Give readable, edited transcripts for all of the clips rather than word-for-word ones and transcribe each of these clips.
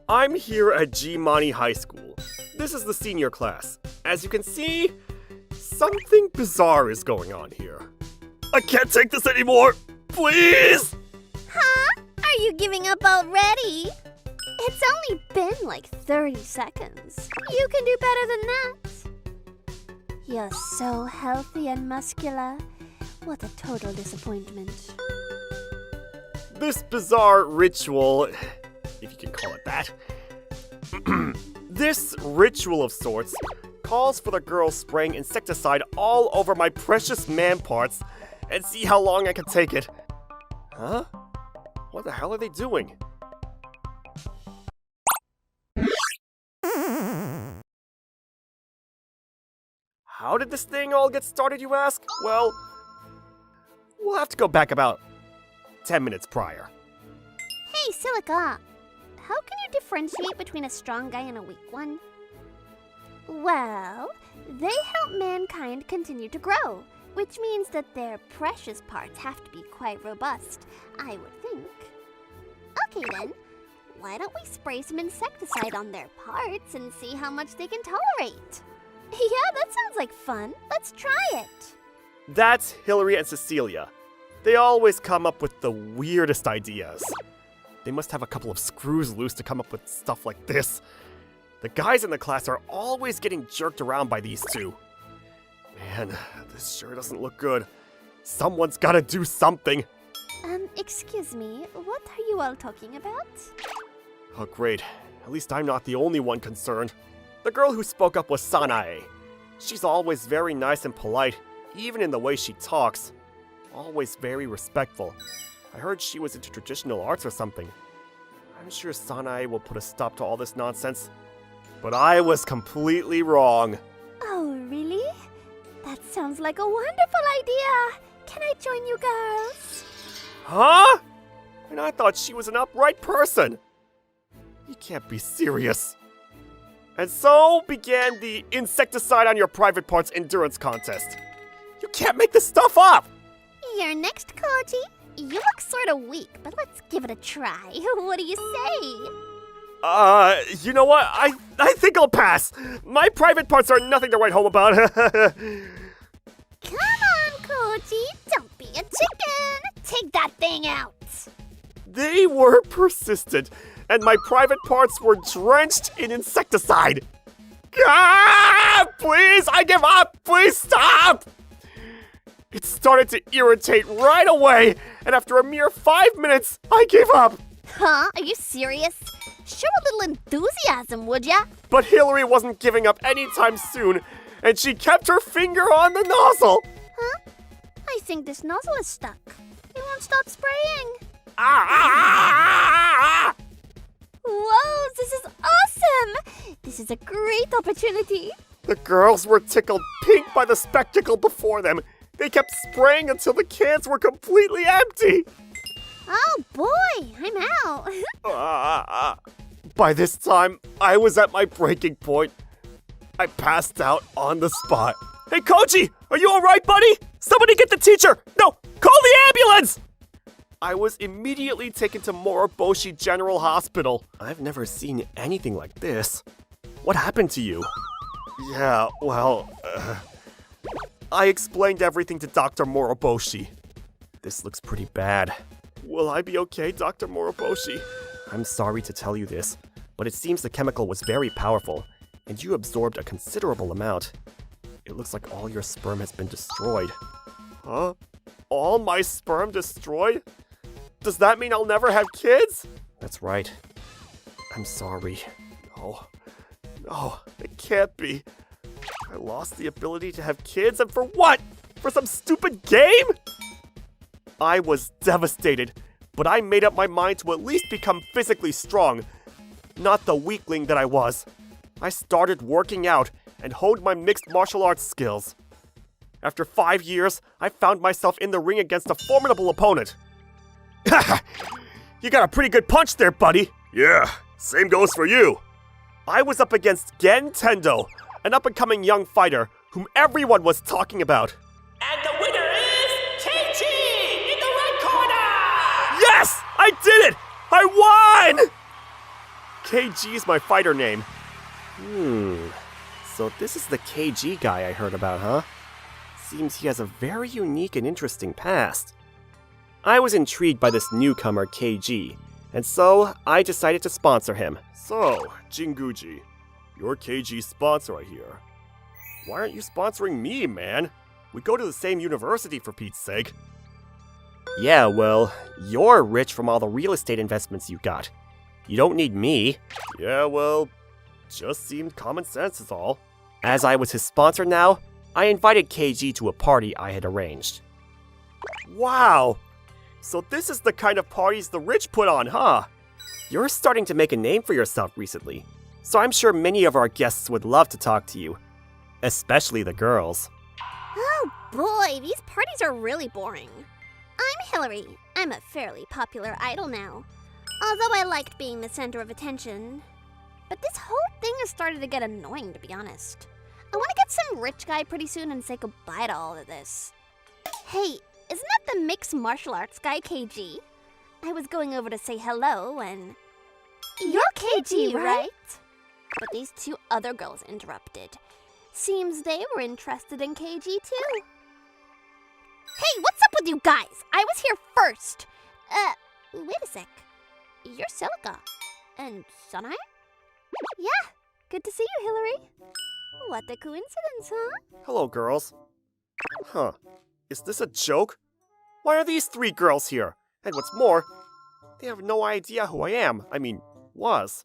I'm here at G-Mani High School. This is the senior class. As you can see, something bizarre is going on here. I can't take this anymore! Please! Huh? Are you giving up already? It's only been like 30 seconds. You can do better than that. You're so healthy and muscular. What a total disappointment. This bizarre ritual, if you can call it that, this ritual of sorts calls for the girls spraying insecticide all over my precious man parts and see how long I can take it. Huh? What the hell are they doing? How did this thing all get started, you ask? Well, we'll have to go back about 10 minutes prior. Hey, Silica. How can you differentiate between a strong guy and a weak one? Well, they help mankind continue to grow, which means that their precious parts have to be quite robust, I would think. Okay then, why don't we spray some insecticide on their parts and see how much they can tolerate? Yeah, that sounds like fun. Let's try it. That's Hillary and Cecilia. They always come up with the weirdest ideas. They must have a couple of screws loose to come up with stuff like this. The guys in the class are always getting jerked around by these two. Man, this sure doesn't look good. Someone's gotta do something. Excuse me, what are you all talking about? Oh great, at least I'm not the only one concerned. The girl who spoke up was Sanae. She's always very nice and polite, even in the way she talks. Always very respectful. I heard she was into traditional arts or something. I'm sure Sanae will put a stop to all this nonsense. But I was completely wrong. Oh, really? That sounds like a wonderful idea. Can I join you girls? Huh? And I thought she was an upright person. You can't be serious. And so began the insecticide on your private parts endurance contest. You can't make this stuff up! You're next, Koji. You look sort of weak, but let's give it a try. What do you say? You know what? I think I'll pass. My private parts are nothing to write home about. Come on, Koji. Don't be a chicken. Take that thing out. They were persistent, and my private parts were drenched in insecticide. Ah! Please, I give up! Please stop! It started to irritate right away, and after a mere 5 minutes, I gave up. Huh? Are you serious? Show a little enthusiasm, would ya? But Hillary wasn't giving up anytime soon, and she kept her finger on the nozzle. Huh? I think this nozzle is stuck. It won't stop spraying. Ah! Whoa, this is awesome! This is a great opportunity. The girls were tickled pink by the spectacle before them. They kept spraying until the cans were completely empty. Oh boy, I'm out. By this time, I was at my breaking point. I passed out on the spot. Hey, Koji, are you all right, buddy? Somebody get the teacher. No, call the ambulance! I was immediately taken to Moroboshi General Hospital. I've never seen anything like this. What happened to you? Yeah, well, I explained everything to Dr. Moroboshi. This looks pretty bad. Will I be okay, Dr. Moroboshi? I'm sorry to tell you this, but it seems the chemical was very powerful, and you absorbed a considerable amount. It looks like all your sperm has been destroyed. Huh? All my sperm destroyed? Does that mean I'll never have kids? That's right. I'm sorry. No, it can't be. I lost the ability to have kids, and for what? For some stupid game? I was devastated, but I made up my mind to at least become physically strong, not the weakling that I was. I started working out and honed my mixed martial arts skills. After 5 years, I found myself in the ring against a formidable opponent. You got a pretty good punch there, buddy. Yeah, same goes for you. I was up against Gen Tendo, an up-and-coming young fighter whom everyone was talking about. And the winner is Keiichi in the red corner! Yes! I did it! I won! KG is my fighter name. So this is the KG guy I heard about, huh? Seems he has a very unique and interesting past. I was intrigued by this newcomer KG, and so I decided to sponsor him. So, Jinguji, you're KG's sponsor, I hear. Why aren't you sponsoring me, man? We go to the same university, for Pete's sake. Yeah, well, you're rich from all the real estate investments you got. You don't need me. Yeah, well, just seemed common sense is all. As I was his sponsor now, I invited KG to a party I had arranged. Wow! So this is the kind of parties the rich put on, huh? You're starting to make a name for yourself recently, so I'm sure many of our guests would love to talk to you. Especially the girls. Oh boy, these parties are really boring. I'm Hillary. I'm a fairly popular idol now. Although I liked being the center of attention. But this whole thing has started to get annoying, to be honest. I want to get some rich guy pretty soon and say goodbye to all of this. Hey, isn't that the mixed martial arts guy, KG? I was going over to say hello and... You're KG, right? But these two other girls interrupted. Seems they were interested in KG too. Hey, what's up with you guys? I was here first. Wait a sec. You're Silica. And Sunai? Yeah, good to see you, Hillary. What a coincidence, huh? Hello, girls. Huh. Is this a joke? Why are these three girls here? And what's more, they have no idea who I am. I mean, was.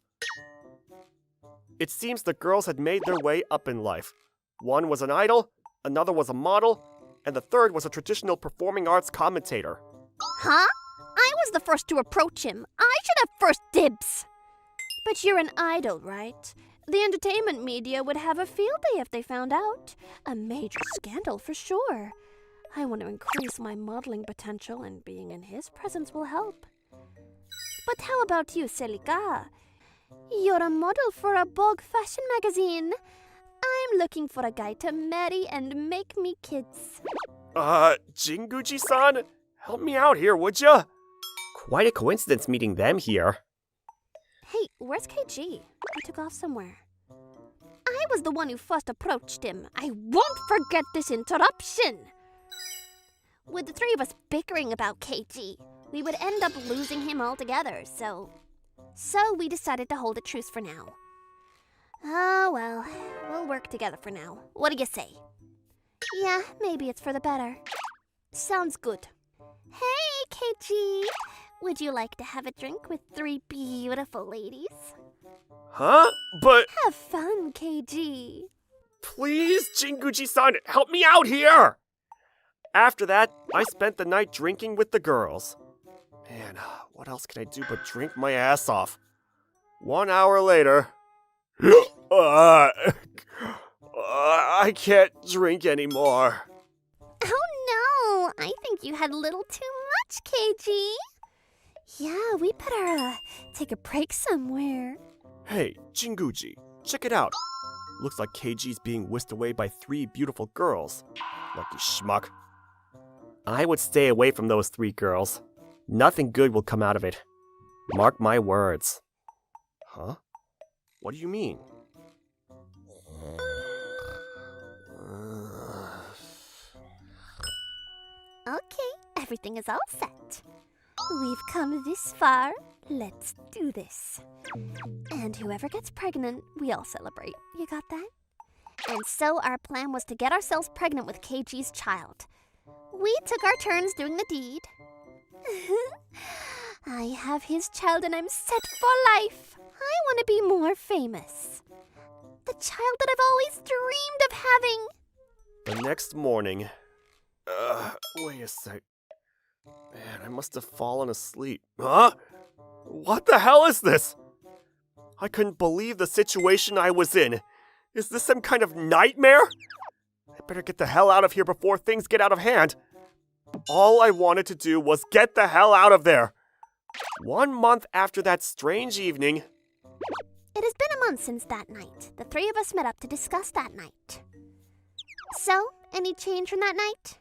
It seems the girls had made their way up in life. One was an idol, another was a model, and the third was a traditional performing arts commentator. Huh? I was the first to approach him. I should have first dibs. But you're an idol, right? The entertainment media would have a field day if they found out. A major scandal for sure. I want to increase my modeling potential, and being in his presence will help. But how about you, Selika? You're a model for a Vogue fashion magazine. I'm looking for a guy to marry and make me kids. Jinguji-san? Help me out here, would ya? Quite a coincidence meeting them here. Hey, where's KG? He took off somewhere. I was the one who first approached him. I won't forget this interruption. With the three of us bickering about KG, we would end up losing him altogether, so we decided to hold a truce for now. Oh well, we'll work together for now. What do you say? Yeah, maybe it's for the better. Sounds good. Hey, KG! Would you like to have a drink with three beautiful ladies? Huh? But... Have fun, KG. Please, Jinguji-san, help me out here! After that, I spent the night drinking with the girls. Man, what else can I do but drink my ass off? 1 hour later... I can't drink anymore. Oh no, I think you had a little too much, KG. Yeah, we better take a break somewhere. Hey, Jinguji, check it out. Looks like KG's being whisked away by 3 beautiful girls. Lucky schmuck. I would stay away from those 3 girls. Nothing good will come out of it. Mark my words. Huh? What do you mean? Okay, everything is all set. We've come this far. Let's do this. And whoever gets pregnant, we all celebrate. You got that? And so our plan was to get ourselves pregnant with KG's child. We took our turns doing the deed. I have his child and I'm set for life. I want to be more famous. The child that I've always dreamed of having. The next morning... wait a sec. Man, I must have fallen asleep. Huh? What the hell is this? I couldn't believe the situation I was in. Is this some kind of nightmare? I better get the hell out of here before things get out of hand. All I wanted to do was get the hell out of there. 1 month after that strange evening... It has been a month since that night. The 3 of us met up to discuss that night. So, any change from that night?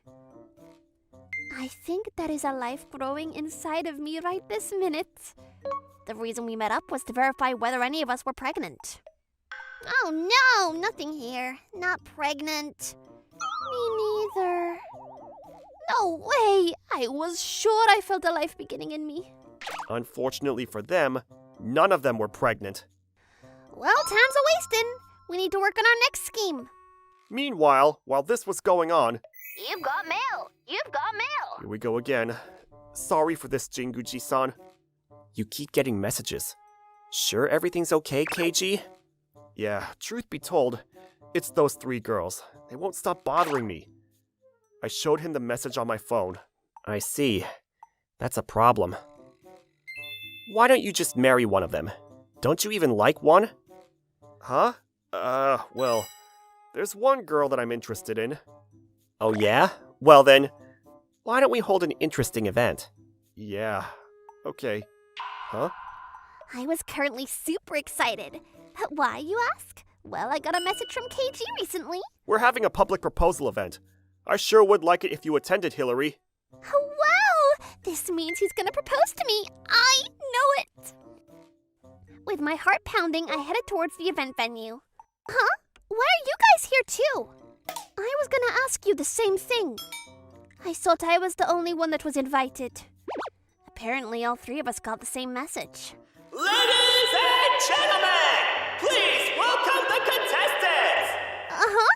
I think there is a life growing inside of me right this minute. The reason we met up was to verify whether any of us were pregnant. Oh no, nothing here. Not pregnant. Me neither. No way! I was sure I felt a life beginning in me. Unfortunately for them, none of them were pregnant. Well, time's a-wasting. We need to work on our next scheme. Meanwhile, while this was going on, You've got mail! You've got mail! here we go again. Sorry for this, Jinguji-san. You keep getting messages. Sure everything's okay, KG? Yeah, truth be told, it's those 3 girls. They won't stop bothering me. I showed him the message on my phone. I see. That's a problem. Why don't you just marry one of them? Don't you even like one? Huh? Well, there's one girl that I'm interested in. Oh yeah? Well then, why don't we hold an interesting event? Yeah, okay. Huh? I was currently super excited. Why, you ask? Well, I got a message from KG recently. We're having a public proposal event. I sure would like it if you attended, Hillary. Oh, wow! This means he's gonna propose to me. I know it! With my heart pounding, I headed towards the event venue. Huh? Why are you guys here too? I was gonna ask you the same thing. I thought I was the only one that was invited. Apparently, all 3 of us got the same message. Ladies and gentlemen, please welcome the contestants! Uh-huh?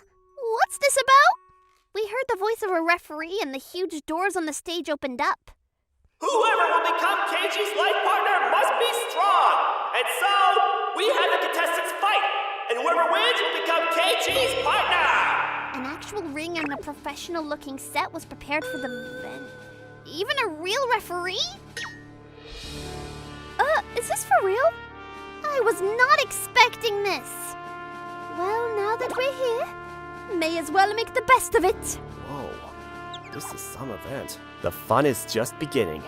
What's this about? We heard the voice of a referee and the huge doors on the stage opened up. Whoever will become KG's life partner must be strong! And so, we have the contestants fight! And whoever wins will become KG's partner! An actual ring and a professional-looking set was prepared for the event. Even a real referee? Is this for real? I was not expecting this. Well, now that we're here, may as well make the best of it. Whoa, this is some event. The fun is just beginning.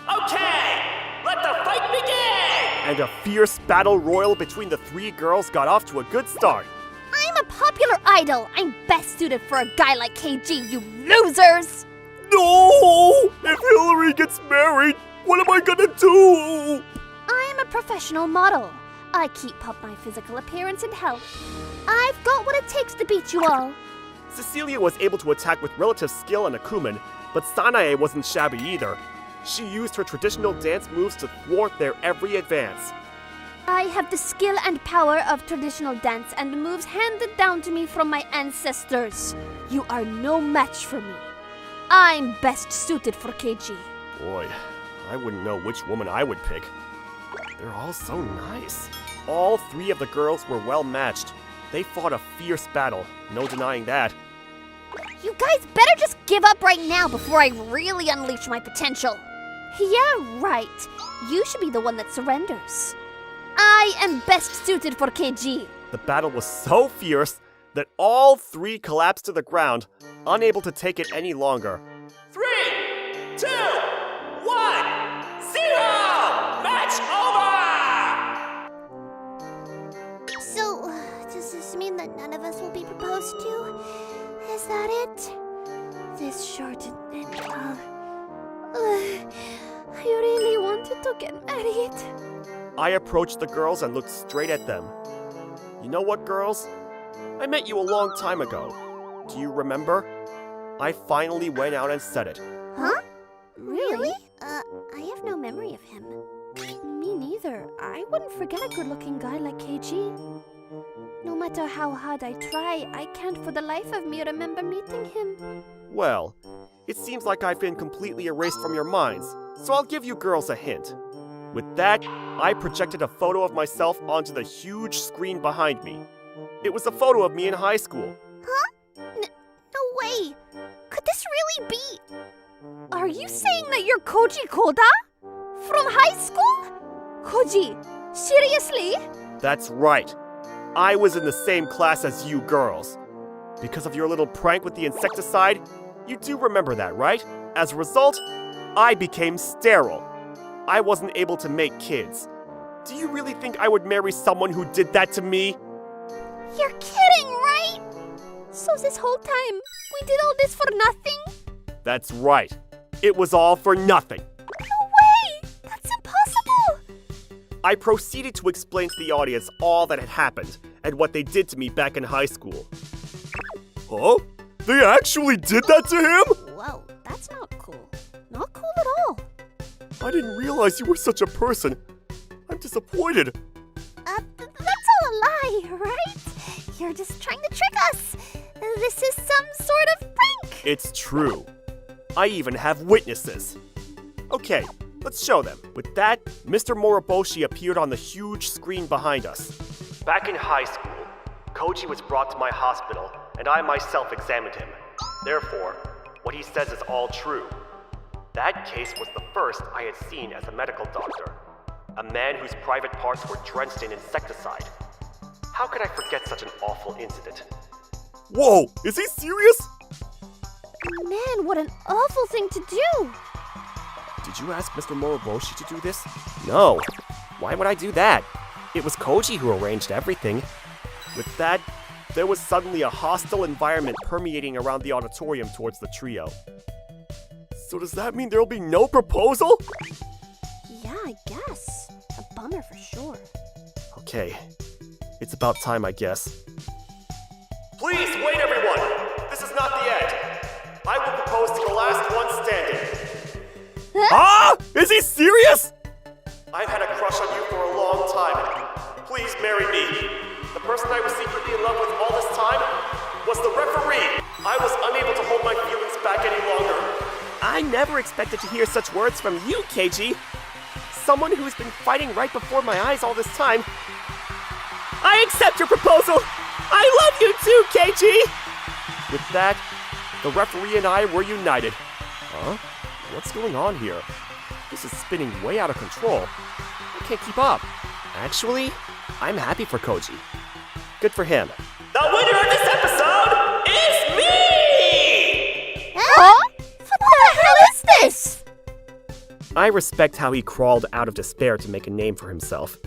Okay, let the fight begin! And a fierce battle royal between the 3 girls got off to a good start. I'm a popular idol. I'm best suited for a guy like KG, you losers! No! If Hillary gets married, what am I gonna do? I'm a professional model. I keep up my physical appearance and health. I've got what it takes to beat you all. Cecilia was able to attack with relative skill and acumen, but Sanae wasn't shabby either. She used her traditional dance moves to thwart their every advance. I have the skill and power of traditional dance and moves handed down to me from my ancestors. You are no match for me. I'm best suited for KG. Boy, I wouldn't know which woman I would pick. They're all so nice. All 3 of the girls were well matched. They fought a fierce battle, no denying that. You guys better just give up right now before I really unleash my potential. Yeah, right. You should be the one that surrenders. I am best suited for KG. The battle was so fierce that all 3 collapsed to the ground, unable to take it any longer. 3, 2, 1, 0! Match over! So, does this mean that none of us will be proposed to? Is that it? This sure didn't end well. I really wanted to get married. I approached the girls and looked straight at them. You know what, girls? I met you a long time ago. Do you remember? I finally went out and said it. Huh? Really? I have no memory of him. Me neither. I wouldn't forget a good-looking guy like KG. No matter how hard I try, I can't for the life of me remember meeting him. Well, it seems like I've been completely erased from your minds, so I'll give you girls a hint. With that, I projected a photo of myself onto the huge screen behind me. It was a photo of me in high school. Huh? No way! Could this really be? Are you saying that you're Koji Koda? From high school? Koji, seriously? That's right. I was in the same class as you girls. Because of your little prank with the insecticide, you do remember that, right? As a result, I became sterile. I wasn't able to make kids. Do you really think I would marry someone who did that to me? You're kidding, right? So this whole time, we did all this for nothing? That's right. It was all for nothing. No way! That's impossible! I proceeded to explain to the audience all that had happened and what they did to me back in high school. Huh? They actually did that to him? Whoa, that's not cool. Not cool at all. I didn't realize you were such a person. I'm disappointed. That's all a lie, right? You're just trying to trick us. This is some sort of prank. It's true. I even have witnesses. Okay, let's show them. With that, Mr. Moroboshi appeared on the huge screen behind us. Back in high school, Koji was brought to my hospital, and I myself examined him. Therefore, what he says is all true. That case was the first I had seen as a medical doctor. A man whose private parts were drenched in insecticide. How could I forget such an awful incident? Whoa, is he serious? Man, what an awful thing to do. Did you ask Mr. Moroboshi to do this? No. Why would I do that? It was Koji who arranged everything. With that, there was suddenly a hostile environment permeating around the auditorium towards the trio. So does that mean there'll be no proposal? Yeah, I guess. A bummer for sure. Okay. It's about time, I guess. Please wait, everyone! This is not the end. I will propose to the last one standing. Ah! Is he serious? I've had a crush on you for a long time. Please marry me. The person I was secretly in love with all this time was the referee. I was unable to hold my feelings back any longer. I never expected to hear such words from you, Keiji. Someone who's been fighting right before my eyes all this time. I accept your proposal! I love you too, Keiji! With that, the referee and I were united. Huh? What's going on here? This is spinning way out of control. I can't keep up. Actually, I'm happy for Koji. Good for him. The winner of this episode is me! Huh? What the hell is this? I respect how he crawled out of despair to make a name for himself.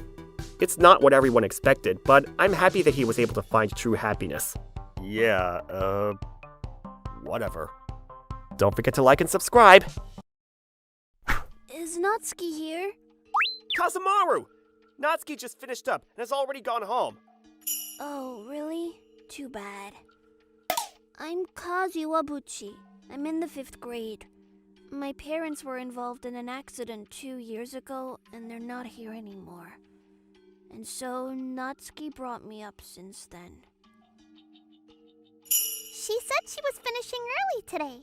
It's not what everyone expected, but I'm happy that he was able to find true happiness. Yeah, whatever. Don't forget to like and subscribe. Is Natsuki here? Kazamaru! Natsuki just finished up and has already gone home. Oh, really? Too bad. I'm Kazu Iwabuchi. I'm in the 5th grade. My parents were involved in an accident 2 years ago, and they're not here anymore. And so Natsuki brought me up since then. She said she was finishing early today.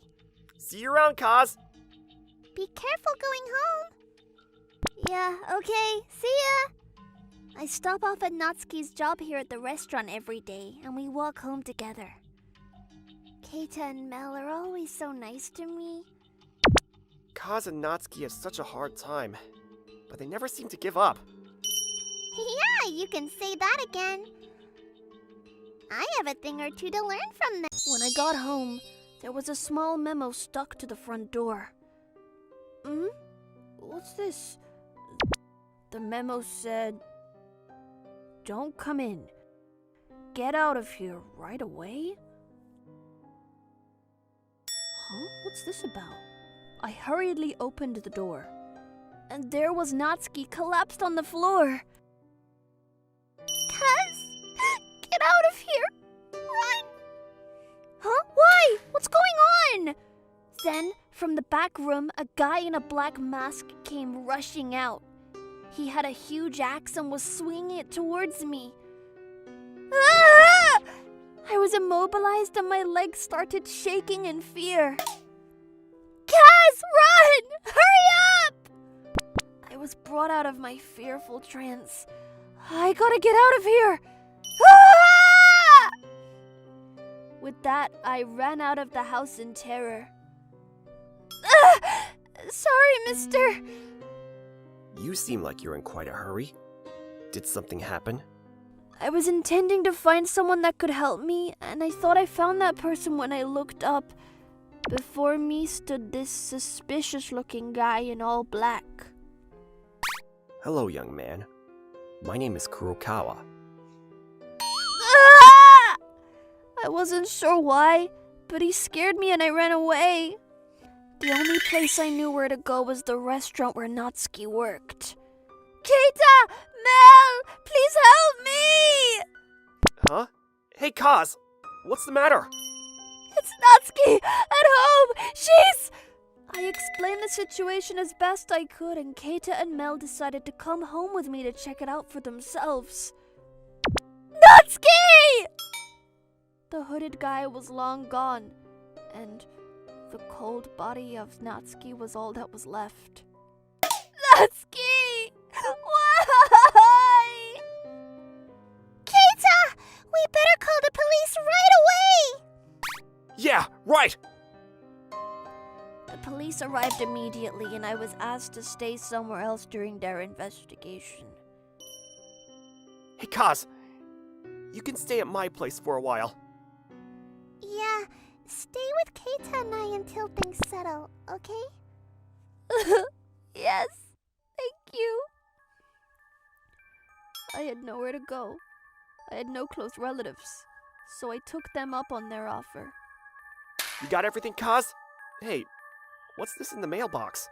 See you around, Kaz. Be careful going home. Yeah, okay. See ya. I stop off at Natsuki's job here at the restaurant every day, and we walk home together. Keita and Mel are always so nice to me. Kaz and Natsuki have such a hard time, but they never seem to give up. Yeah, you can say that again. I have a thing or two to learn from them. When I got home, there was a small memo stuck to the front door. What's this? The memo said, "Don't come in. Get out of here right away." Huh? What's this about? I hurriedly opened the door, and there was Natsuki collapsed on the floor. Get out of here! Run! Huh? Why? What's going on? Then, from the back room, a guy in a black mask came rushing out. He had a huge axe and was swinging it towards me. Ah! I was immobilized and my legs started shaking in fear. Kaz, run! Hurry up! I was brought out of my fearful trance. I gotta get out of here! Ah! With that, I ran out of the house in terror. Sorry, mister. You seem like you're in quite a hurry. Did something happen? I was intending to find someone that could help me, and I thought I found that person when I looked up. Before me stood this suspicious-looking guy in all black. Hello, young man. My name is Kurokawa. Ah! I wasn't sure why, but he scared me and I ran away. The only place I knew where to go was the restaurant where Natsuki worked. Keita! Kaz, what's the matter? It's Natsuki at home! She's... I explained the situation as best I could, and Keita and Mel decided to come home with me to check it out for themselves. Natsuki! The hooded guy was long gone, and the cold body of Natsuki was all that was left. Natsuki! Why? Keita! We better call the police right away! Yeah, right! The police arrived immediately, and I was asked to stay somewhere else during their investigation. Hey, Kaz, you can stay at my place for a while. Yeah, stay with Keita and I until things settle, okay? Yes, thank you. I had nowhere to go. I had no close relatives, so I took them up on their offer. You got everything, Kaz? Hey, what's this in the mailbox?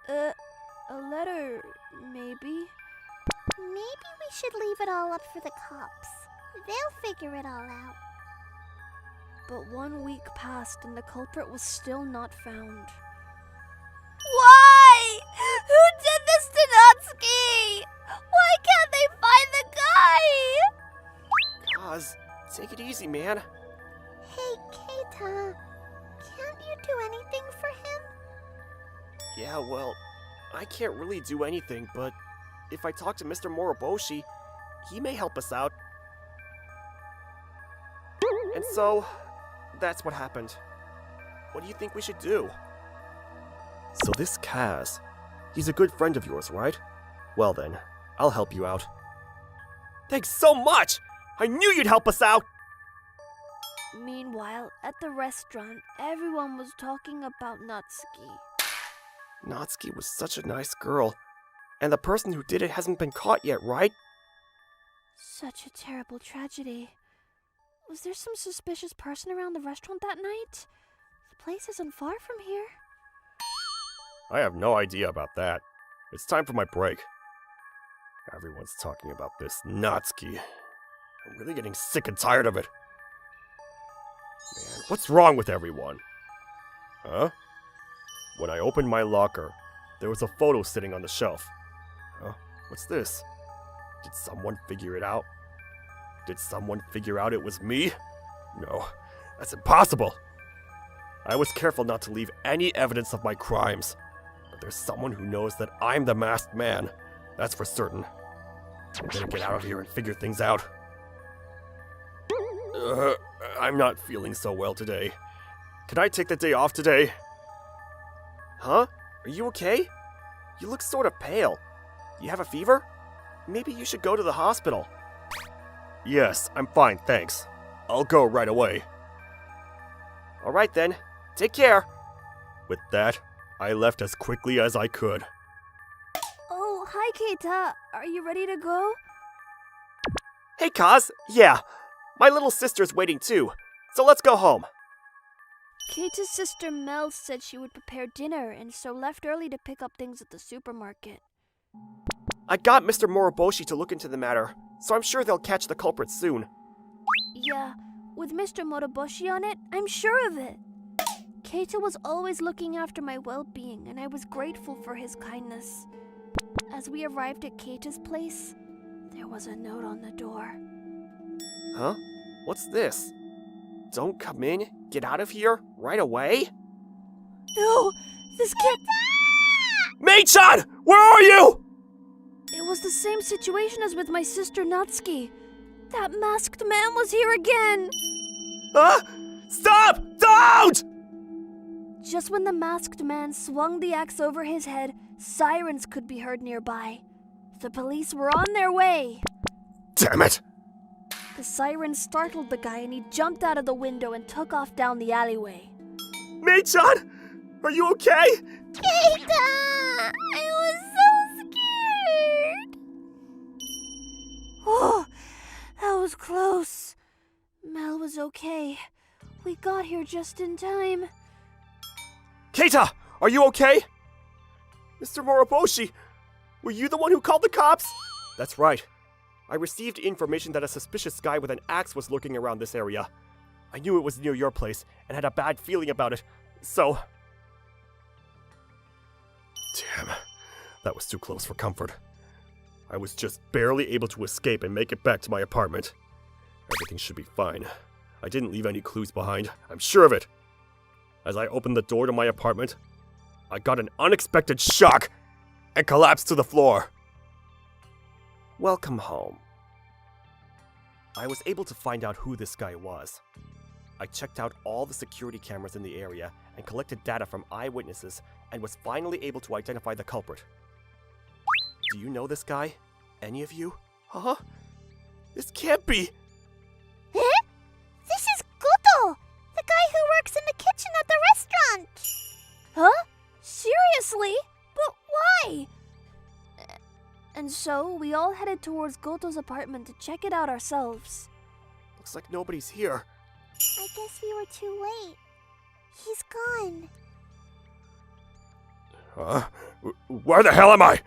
A letter, maybe? Maybe we should leave it all up for the cops. They'll figure it all out. But 1 week passed and the culprit was still not found. Why? Who did this to Natsuki? Why can't they find the guy? Kaz, take it easy, man. Hey, Keita, can't you do anything for him? Yeah, well, I can't really do anything, but if I talk to Mr. Moroboshi, he may help us out. And so, that's what happened. What do you think we should do? So this Kaz, he's a good friend of yours, right? Well then, I'll help you out. Thanks so much! I knew you'd help us out! Meanwhile, at the restaurant, everyone was talking about Natsuki. Natsuki was such a nice girl, and the person who did it hasn't been caught yet, right? Such a terrible tragedy. Was there some suspicious person around the restaurant that night? The place isn't far from here. I have no idea about that. It's time for my break. Everyone's talking about this Natsuki. I'm really getting sick and tired of it. Man, what's wrong with everyone? Huh? When I opened my locker, there was a photo sitting on the shelf. Huh? What's this? Did someone figure it out? Did someone figure out it was me? No, that's impossible. I was careful not to leave any evidence of my crimes. But there's someone who knows that I'm the masked man. That's for certain. I'm gonna get out of here and figure things out. I'm not feeling so well today. Can I take the day off today? Huh? Are you okay? You look sort of pale. You have a fever? Maybe you should go to the hospital. Yes, I'm fine, thanks. I'll go right away. Alright then, take care. With that, I left as quickly as I could. Oh, hi Keita. Are you ready to go? Hey Kaz, yeah. My little sister's waiting too, so let's go home. Keita's sister Mel said she would prepare dinner and so left early to pick up things at the supermarket. I got Mr. Moroboshi to look into the matter, so I'm sure they'll catch the culprit soon. Yeah, with Mr. Moroboshi on it, I'm sure of it. Keita was always looking after my well-being, and I was grateful for his kindness. As we arrived at Keita's place, there was a note on the door. Huh? What's this? Don't come in, get out of here, right away? No, this kid... Mei-chan! Where are you? It was the same situation as with my sister Natsuki. That masked man was here again! Huh? Stop! Don't! Just when the masked man swung the axe over his head, sirens could be heard nearby. The police were on their way. Damn it! The sirens startled the guy and he jumped out of the window and took off down the alleyway. Mei-chan! Are you okay? Keita! I was so scared! Oh, that was close. Mel was okay. We got here just in time. Keita! Are you okay? Mr. Moroboshi! Were you the one who called the cops? That's right. I received information that a suspicious guy with an axe was lurking around this area. I knew it was near your place and had a bad feeling about it, so... Damn, that was too close for comfort. I was just barely able to escape and make it back to my apartment. Everything should be fine. I didn't leave any clues behind, I'm sure of it. As I opened the door to my apartment, I got an unexpected shock and collapsed to the floor. Welcome home. I was able to find out who this guy was. I checked out all the security cameras in the area and collected data from eyewitnesses and was finally able to identify the culprit. Do you know this guy? Any of you? Huh? This can't be! Eh? This is Goto! The guy who works in the kitchen at the restaurant! Huh? Seriously? But why? And so, we all headed towards Goto's apartment to check it out ourselves. Looks like nobody's here. I guess we were too late. He's gone. Where the hell am I?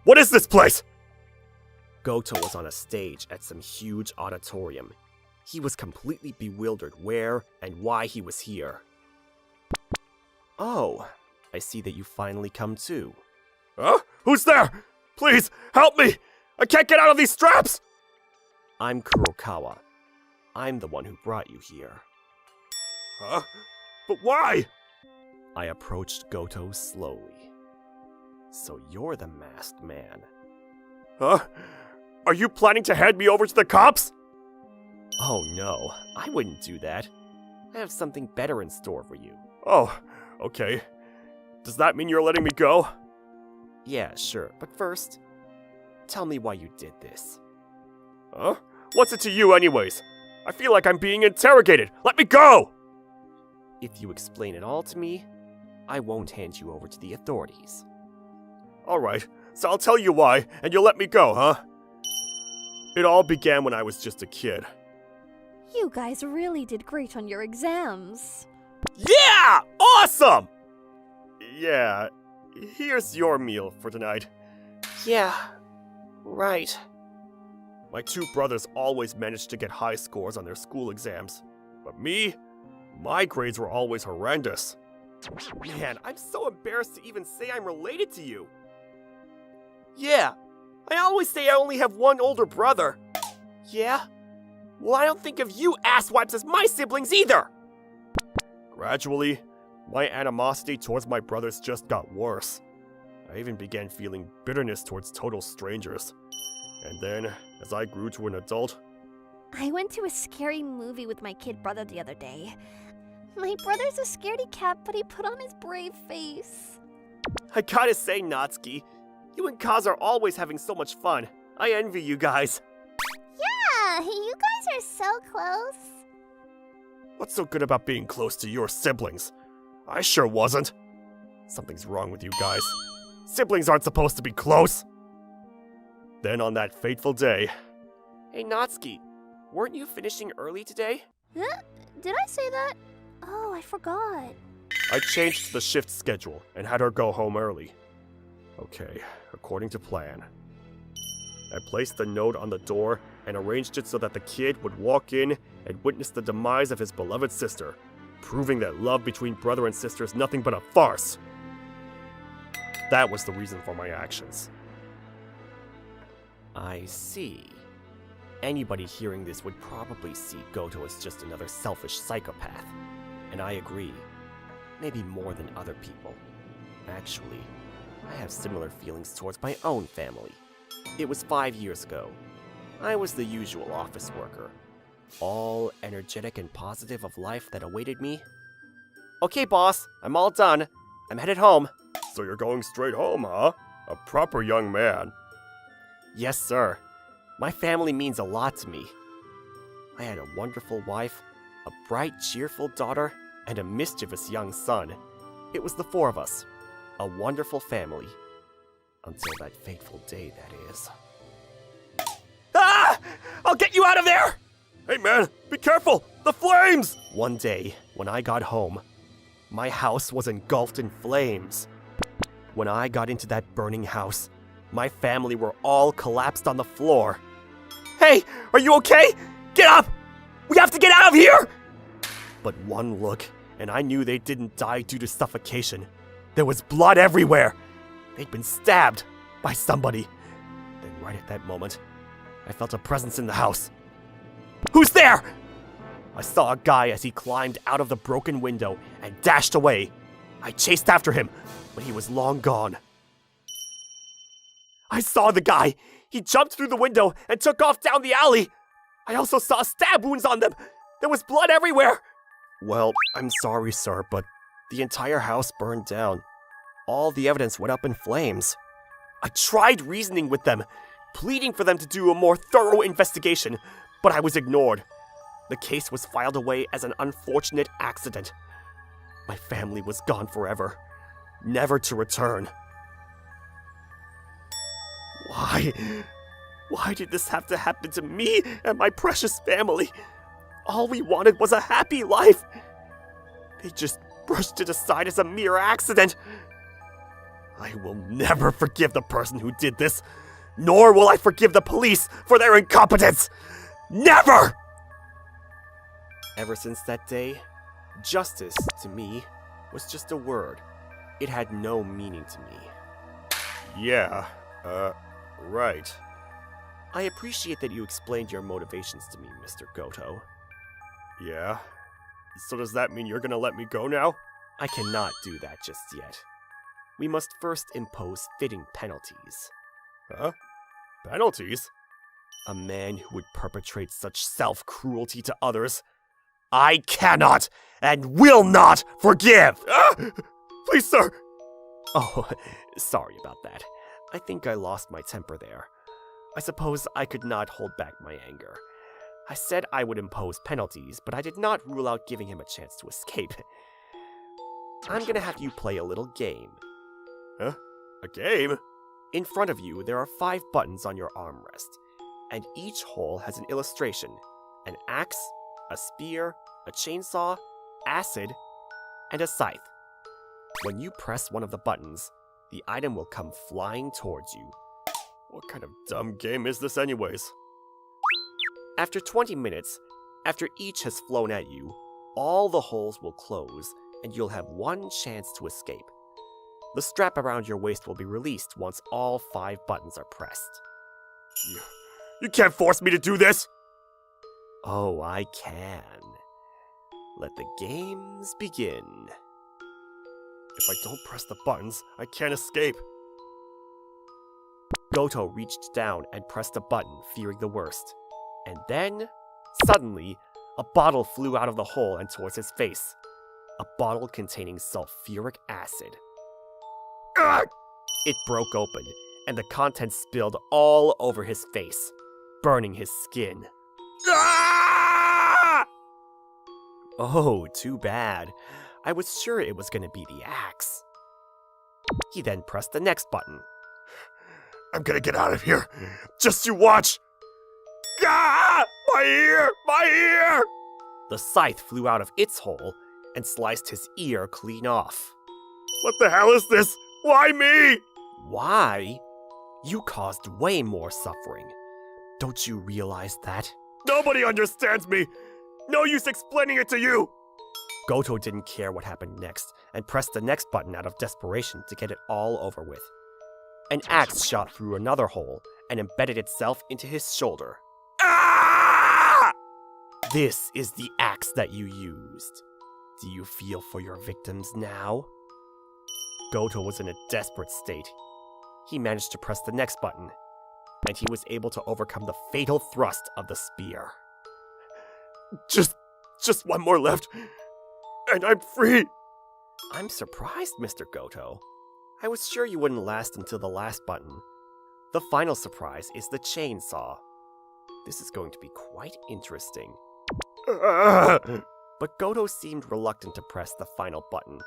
What is this place? Goto was on a stage at some huge auditorium. He was completely bewildered where and why he was here. Oh, I see that you finally come too. Huh? Who's there? Please, help me! I can't get out of these straps! I'm Kurokawa. I'm the one who brought you here. Huh? But why? I approached Goto slowly. So you're the masked man. Huh? Are you planning to hand me over to the cops? Oh no, I wouldn't do that. I have something better in store for you. Oh, okay. Does that mean you're letting me go? Yeah, sure, but first, tell me why you did this. Huh? What's it to you anyways? I feel like I'm being interrogated. Let me go! If you explain it all to me, I won't hand you over to the authorities. Alright, so I'll tell you why, and you'll let me go, huh? It all began when I was just a kid. You guys really did great on your exams. Yeah! Awesome! Yeah, here's your meal for tonight. Yeah, right. My two brothers always managed to get high scores on their school exams. But me? My grades were always horrendous. Man, I'm so embarrassed to even say I'm related to you. Yeah, I always say I only have one older brother. Yeah? Well, I don't think of you asswipes as my siblings either! Gradually, my animosity towards my brothers just got worse. I even began feeling bitterness towards total strangers. And then, as I grew to an adult... I went to a scary movie with my kid brother the other day. My brother's a scaredy cat, but he put on his brave face. I gotta say, Natsuki, you and Kaz are always having so much fun. I envy you guys. Yeah, you guys are so close. What's so good about being close to your siblings? I sure wasn't. Something's wrong with you guys. Siblings aren't supposed to be close. Then on that fateful day... Hey Natsuki, weren't you finishing early today? Huh? Did I say that? Oh, I forgot. I changed the shift schedule and had her go home early. Okay, according to plan. I placed the note on the door and arranged it so that the kid would walk in and witness the demise of his beloved sister, proving that love between brother and sister is nothing but a farce. That was the reason for my actions. I see. Anybody hearing this would probably see Goto as just another selfish psychopath. And I agree. Maybe more than other people. Actually, I have similar feelings towards my own family. It was 5 years ago. I was the usual office worker, all energetic and positive of life that awaited me. Okay, boss, I'm all done. I'm headed home. So you're going straight home, huh? A proper young man. Yes, sir. My family means a lot to me. I had a wonderful wife, a bright, cheerful daughter, and a mischievous young son. It was the four of us. A wonderful family. Until that fateful day, that is. Ah! I'll get you out of there! Hey man, be careful! The flames! One day, when I got home, my house was engulfed in flames. When I got into that burning house, my family were all collapsed on the floor. Hey, are you okay? Get up! We have to get out of here! But one look, and I knew they didn't die due to suffocation. There was blood everywhere. They'd been stabbed by somebody. Then right at that moment, I felt a presence in the house. Who's there? I saw a guy as he climbed out of the broken window and dashed away. I chased after him, but he was long gone. I saw the guy. He jumped through the window and took off down the alley. I also saw stab wounds on them. There was blood everywhere. Well, I'm sorry, sir, but the entire house burned down. All the evidence went up in flames. I tried reasoning with them, pleading for them to do a more thorough investigation, but I was ignored. The case was filed away as an unfortunate accident. My family was gone forever, never to return. Why? Why did this have to happen to me and my precious family? All we wanted was a happy life. They just brushed it aside as a mere accident. I will never forgive the person who did this, nor will I forgive the police for their incompetence. Never! Ever since that day, justice, to me, was just a word. It had no meaning to me. Yeah, right. I appreciate that you explained your motivations to me, Mr. Goto. Yeah? So does that mean you're gonna let me go now? I cannot do that just yet. We must first impose fitting penalties. Huh? Penalties? A man who would perpetrate such self-cruelty to others, I cannot and will not forgive! Please, sir! Oh, sorry about that. I think I lost my temper there. I suppose I could not hold back my anger. I said I would impose penalties, but I did not rule out giving him a chance to escape. I'm gonna have you play a little game. Huh? A game? In front of you, there are 5 buttons on your armrest, and each hole has an illustration: an axe, a spear, a chainsaw, acid, and a scythe. When you press one of the buttons, the item will come flying towards you. What kind of dumb game is this anyways? After 20 minutes, after each has flown at you, all the holes will close, and you'll have one chance to escape. The strap around your waist will be released once all 5 buttons are pressed. You can't force me to do this! Oh, I can. Let the games begin. If I don't press the buttons, I can't escape. Goto reached down and pressed a button, fearing the worst. And then, suddenly, a bottle flew out of the hole and towards his face. A bottle containing sulfuric acid. Ugh! It broke open, and the contents spilled all over his face, burning his skin. Ah! Oh, too bad. I was sure it was going to be the axe. He then pressed the next button. I'm gonna get out of here. Just you watch. Ah! My ear! My ear! The scythe flew out of its hole and sliced his ear clean off. What the hell is this? Why me? Why? You caused way more suffering. Don't you realize that? Nobody understands me. No use explaining it to you. Goto didn't care what happened next and pressed the next button out of desperation to get it all over with. An axe shot through another hole and embedded itself into his shoulder. Ah! This is the axe that you used. Do you feel for your victims now? Goto was in a desperate state. He managed to press the next button, and he was able to overcome the fatal thrust of the spear. Just one more left, and I'm free. I'm surprised, Mr. Goto. I was sure you wouldn't last until the last button. The final surprise is the chainsaw. This is going to be quite interesting. But Goto seemed reluctant to press the final button.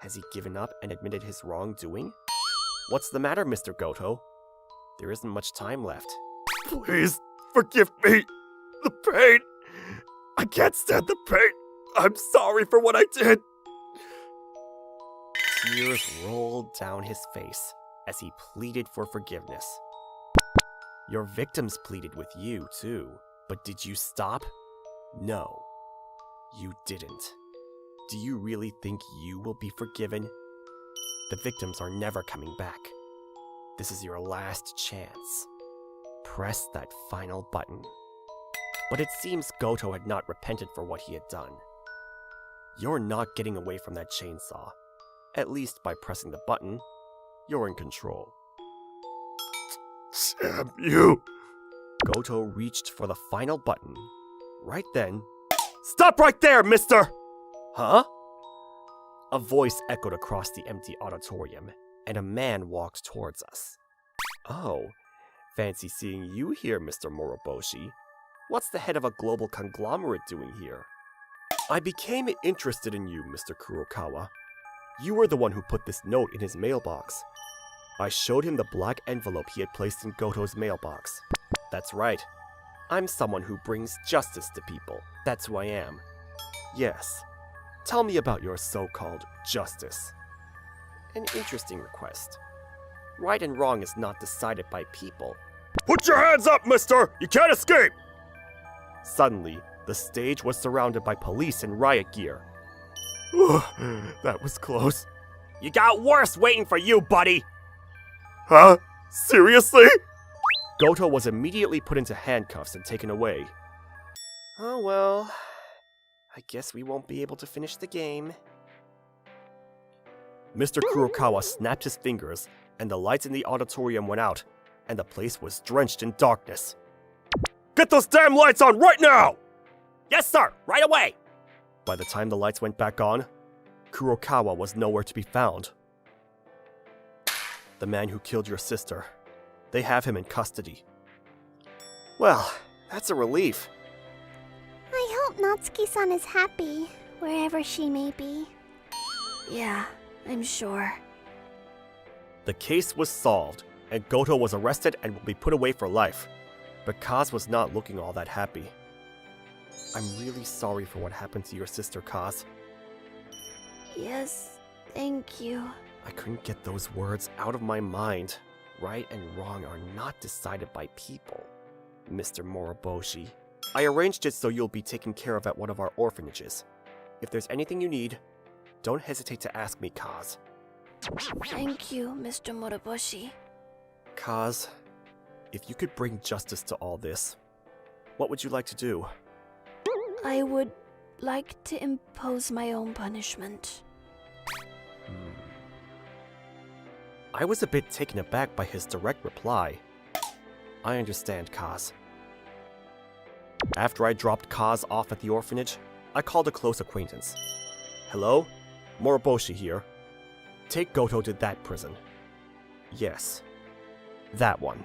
Has he given up and admitted his wrongdoing? What's the matter, Mr. Goto? There isn't much time left. Please, forgive me. The pain. I can't stand the pain. I'm sorry for what I did. Tears rolled down his face as he pleaded for forgiveness. Your victims pleaded with you, too. But did you stop? No, you didn't. Do you really think you will be forgiven? The victims are never coming back. This is your last chance. Press that final button. But it seems Goto had not repented for what he had done. You're not getting away from that chainsaw. At least by pressing the button, you're in control. Damn you! Goto reached for the final button. Right then... Stop right there, mister! Huh? A voice echoed across the empty auditorium, and a man walked towards us. Oh, fancy seeing you here, Mr. Moroboshi. What's the head of a global conglomerate doing here? I became interested in you, Mr. Kurokawa. You were the one who put this note in his mailbox. I showed him the black envelope he had placed in Goto's mailbox. That's right. I'm someone who brings justice to people. That's who I am. Yes. Tell me about your so-called justice. An interesting request. Right and wrong is not decided by people. Put your hands up, mister! You can't escape! Suddenly, the stage was surrounded by police in riot gear. That was close. You got worse waiting for you, buddy! Huh? Seriously? Goto was immediately put into handcuffs and taken away. Oh well, I guess we won't be able to finish the game. Mr. Kurokawa snapped his fingers, and the lights in the auditorium went out, and the place was drenched in darkness. Get those damn lights on right now! Yes, sir! Right away! By the time the lights went back on, Kurokawa was nowhere to be found. The man who killed your sister. They have him in custody. Well, that's a relief. I hope Natsuki-san is happy, wherever she may be. Yeah, I'm sure. The case was solved, and Goto was arrested and will be put away for life. But Kaz was not looking all that happy. I'm really sorry for what happened to your sister, Kaz. Yes, thank you. I couldn't get those words out of my mind. Right and wrong are not decided by people, Mr. Moroboshi. I arranged it so you'll be taken care of at one of our orphanages. If there's anything you need, don't hesitate to ask me, Kaz. Thank you, Mr. Moroboshi. Kaz, if you could bring justice to all this, what would you like to do? I would like to impose my own punishment. I was a bit taken aback by his direct reply. I understand, Kaz. After I dropped Kaz off at the orphanage, I called a close acquaintance. Hello? Moroboshi here. Take Goto to that prison. Yes. That one.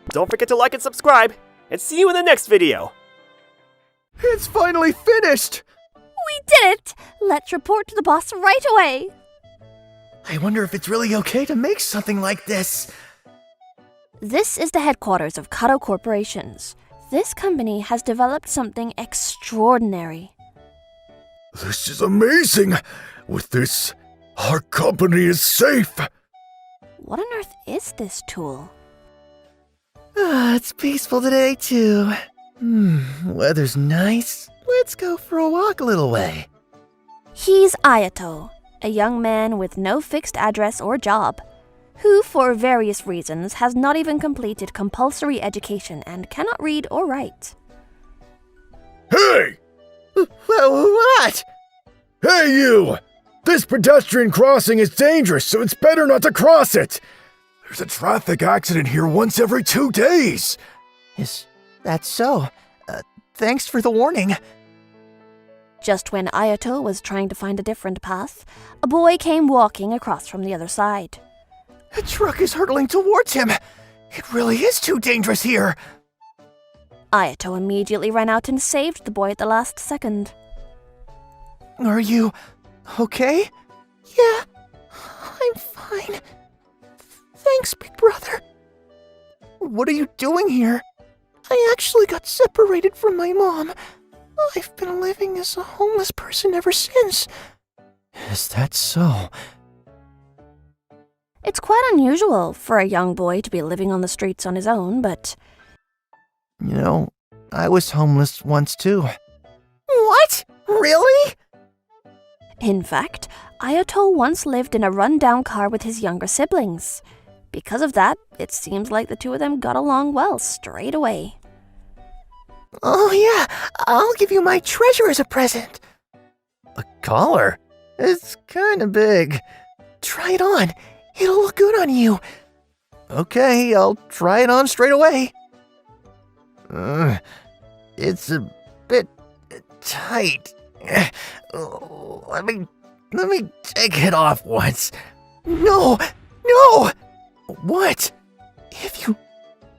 Don't forget to like and subscribe, and see you in the next video! It's finally finished! We did it! Let's report to the boss right away! I wonder if it's really okay to make something like this. This is the headquarters of Kato Corporations. This company has developed something extraordinary. This is amazing! With this, our company is safe! What on earth is this tool? It's peaceful today, too. Weather's nice. Let's go for a walk a little way. He's Ayato, a young man with no fixed address or job, who, for various reasons, has not even completed compulsory education and cannot read or write. Hey! What? Hey, you! This pedestrian crossing is dangerous, so it's better not to cross it! There's a traffic accident here once every 2 days! Is that so? Thanks for the warning. Just when Ayato was trying to find a different path, a boy came walking across from the other side. A truck is hurtling towards him. It really is too dangerous here. Ayato immediately ran out and saved the boy at the last second. Are you okay? Yeah, I'm fine. Thanks, big brother. What are you doing here? I actually got separated from my mom. I've been living as a homeless person ever since. Is that so? It's quite unusual for a young boy to be living on the streets on his own, but You know, I was homeless once too. What? Really? in fact, Ayato once lived in a run-down car with his younger siblings. Because of that, it seems like the two of them got along well straight away. Oh yeah, I'll give you my treasure as a present. A collar? It's kinda big. Try it on. It'll look good on you. Okay, I'll try it on straight away. It's a bit tight. Let me take it off once. No! What? If you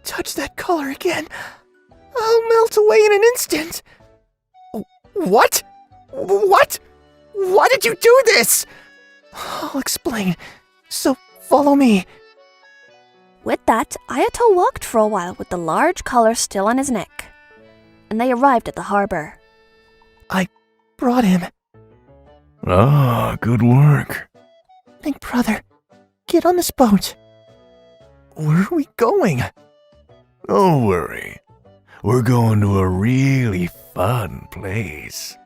touch that collar again, I'll melt away in an instant. What? Why did you do this? I'll explain. So follow me. With that, Ayato walked for a while with the large collar still on his neck. And they arrived at the harbor. I brought him. Ah, good work. Big brother, get on this boat. Where are we going? Don't worry. We're going to a really fun place.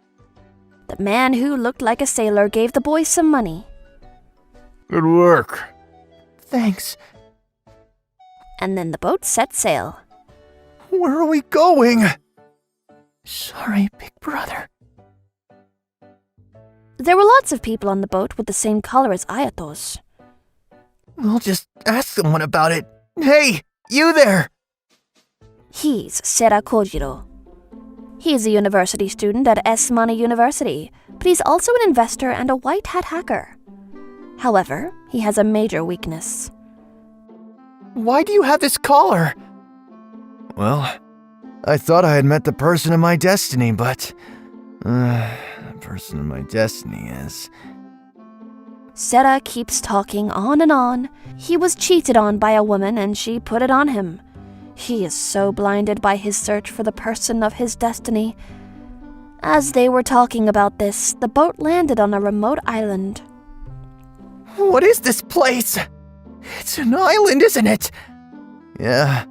The man who looked like a sailor gave the boy some money. Good work. Thanks. And then the boat set sail. Where are we going? Sorry, big brother. There were lots of people on the boat with the same color as Ayato's. We'll just ask someone about it. Hey, you there! He's Sera Kojiro. He's a university student at S-Mana University, but he's also an investor and a white hat hacker. However, he has a major weakness. Why do you have this collar? Well, I thought I had met the person of my destiny, but... the person of my destiny is... Sera keeps talking on and on. He was cheated on by a woman and she put it on him. He is so blinded by his search for the person of his destiny. As they were talking about this, the boat landed on a remote island. What is this place? It's an island, isn't it? Yeah,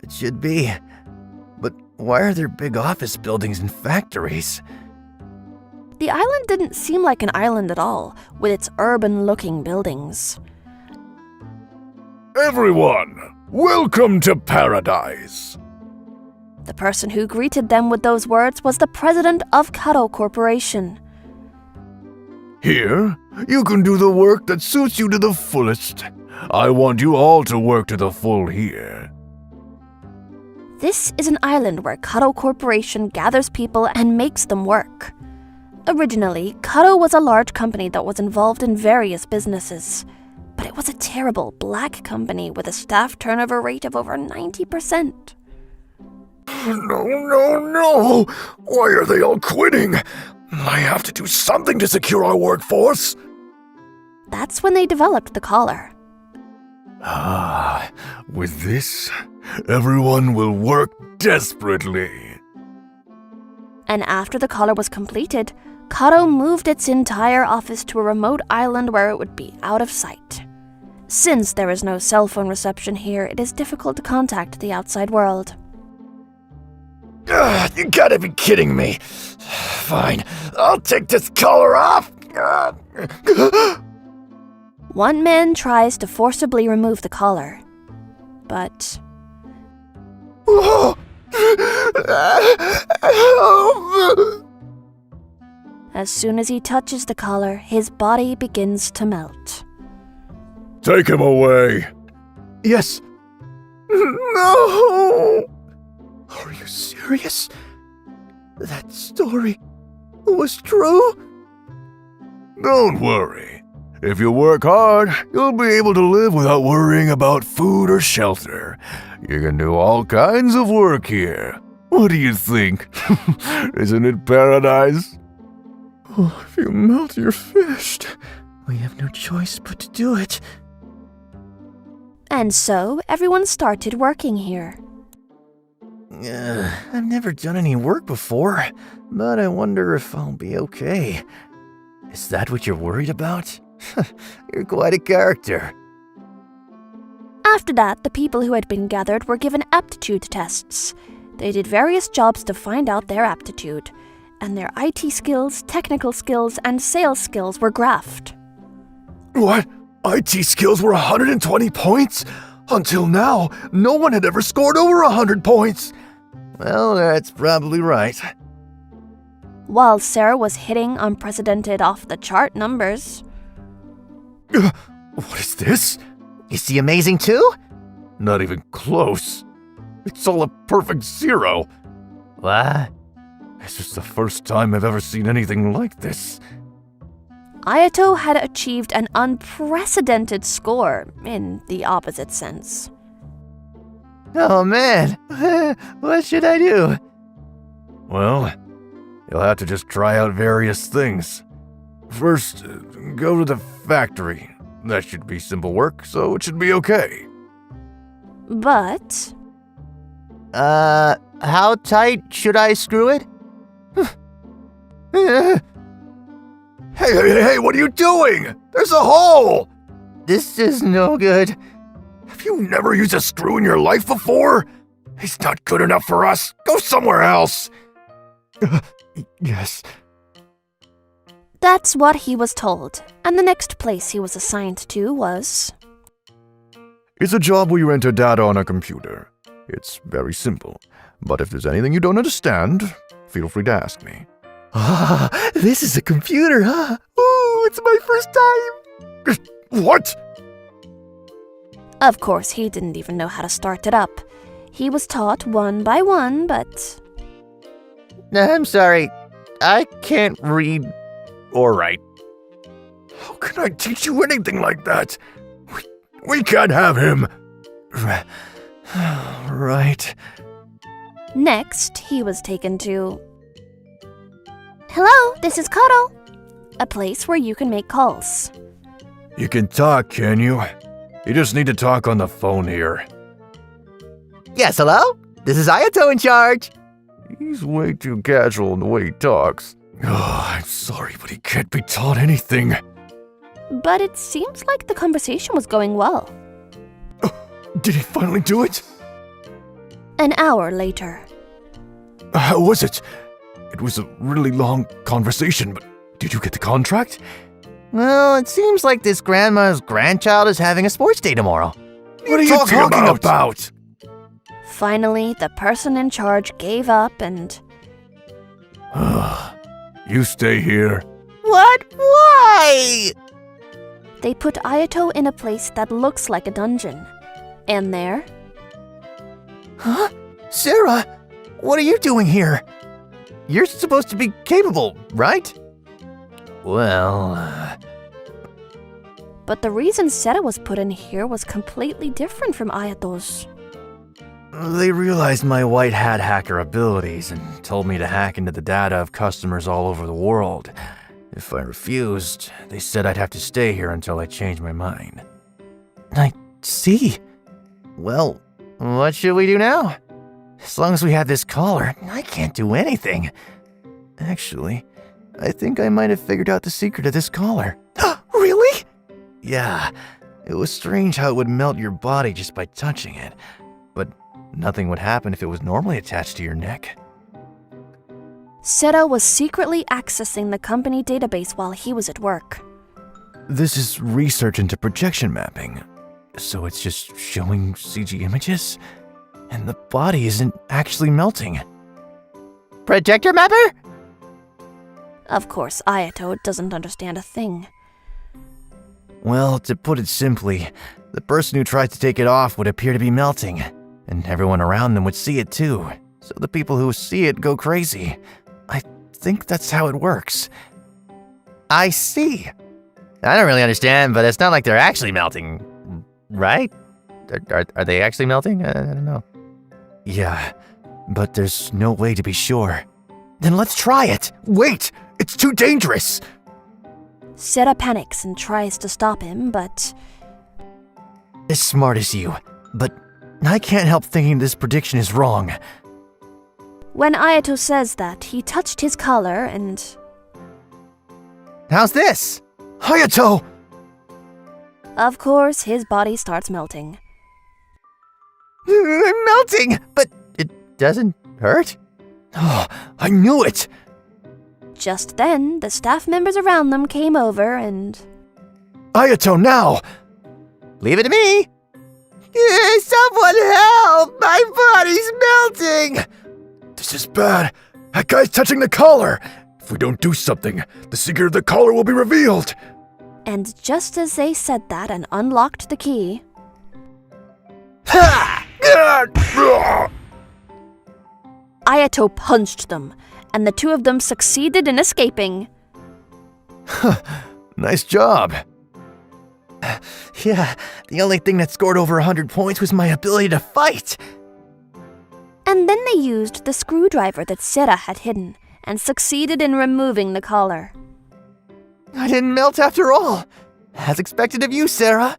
it should be. But why are there big office buildings and factories? The island didn't seem like an island at all, with its urban-looking buildings. Everyone, welcome to paradise. The person who greeted them with those words was the president of Kado Corporation. Here, you can do the work that suits you to the fullest. I want you all to work to the full here. This is an island where Kado Corporation gathers people and makes them work. Originally, Kado was a large company that was involved in various businesses, but it was a terrible black company with a staff turnover rate of over 90%. No. Why are they all quitting? I have to do something to secure our workforce. That's when they developed the collar. Ah, with this, everyone will work desperately. And after the collar was completed, Kado moved its entire office to a remote island where it would be out of sight. Since there is no cell phone reception here, it is difficult to contact the outside world. You gotta be kidding me. Fine, I'll take this collar off. One man tries to forcibly remove the collar, but as soon as he touches the collar, his body begins to melt. Take him away. Yes. No! Are you serious? That story was true? Don't worry. If you work hard, you'll be able to live without worrying about food or shelter. You can do all kinds of work here. What do you think? Isn't it paradise? Oh, if you melt, you're fished. We have no choice but to do it. And so, everyone started working here. I've never done any work before, but I wonder if I'll be okay. Is that what you're worried about? You're quite a character. After that, the people who had been gathered were given aptitude tests. They did various jobs to find out their aptitude, and their IT skills, technical skills, and sales skills were graphed. What? IT skills were 120 points? Until now, no one had ever scored over 100 points. Well, that's probably right. While Sarah was hitting unprecedented off-the-chart numbers. What is this? Is he amazing too? Not even close. It's all a perfect 0. What? It's just the first time I've ever seen anything like this. Ayato had achieved an unprecedented score in the opposite sense. Oh man, what should I do? Well, you'll have to just try out various things. First, go to the factory. That should be simple work, so it should be okay. But How tight should I screw it? Hey, what are you doing? There's a hole! This is no good. Have you never used a screw in your life before? It's not good enough for us. Go somewhere else. Yes. that's what he was told, and the next place he was assigned to was... It's a job where you enter data on a computer. It's very simple, but if there's anything you don't understand, feel free to ask me. Ah, this is a computer, huh? Ooh, it's my first time. What? Of course, he didn't even know how to start it up. He was taught one by one, but... I'm sorry, I can't read or write. How can I teach you anything like that? We can't have him. Right. Next, he was taken to... Hello, this is Koto. A place where you can make calls. You can talk, can you? You just need to talk on the phone here. Yes, hello? This is Ayato in charge. He's way too casual in the way he talks. Oh, I'm sorry, but he can't be taught anything. But it seems like the conversation was going well. Did he finally do it? An hour later. How was it? It was a really long conversation, but did you get the contract? Well, it seems like this grandma's grandchild is having a sports day tomorrow. What are you talking about? Finally, the person in charge gave up and... You stay here. What? Why? They put Ayato in a place that looks like a dungeon. And there... Huh? Sarah, what are you doing here? You're supposed to be capable, right? Well, But the reason Seta was put in here was completely different from Ayato's. They realized my white hat hacker abilities and told me to hack into the data of customers all over the world. If I refused, they said I'd have to stay here until I changed my mind. I see. Well, what should we do now? As long as we have this collar, I can't do anything. Actually, I think I might have figured out the secret of this collar. Really? Yeah, it was strange how it would melt your body just by touching it, but nothing would happen if it was normally attached to your neck. Seta was secretly accessing the company database while he was at work. This is research into projection mapping. So it's just showing CG images? And the body isn't actually melting. Projector mapper? Of course, Ayato doesn't understand a thing. Well, to put it simply, the person who tried to take it off would appear to be melting, and everyone around them would see it too. So the people who see it go crazy. I think that's how it works. I see. I don't really understand, but it's not like they're actually melting, right? Are they actually melting? I don't know. Yeah, but there's no way to be sure. Then let's try it. Wait! It's too dangerous! Seta panics and tries to stop him, but... As smart as you, but I can't help thinking this prediction is wrong. When Ayato says that, he touched his collar and... How's this? Hayato! Of course, his body starts melting. I'm melting, but it doesn't hurt? Oh, I knew it! Just then, the staff members around them came over and... Ayato, now! Leave it to me! Someone help! My body's melting! This is bad. That guy's touching the collar. If we don't do something, the secret of the collar will be revealed. And just as they said that and unlocked the key, Ha! Ayato punched them, and the two of them succeeded in escaping. Nice job. Yeah, the only thing that scored over 100 points was my ability to fight. And then they used the screwdriver that Sera had hidden and succeeded in removing the collar. I didn't melt after all. As expected of you, Sarah.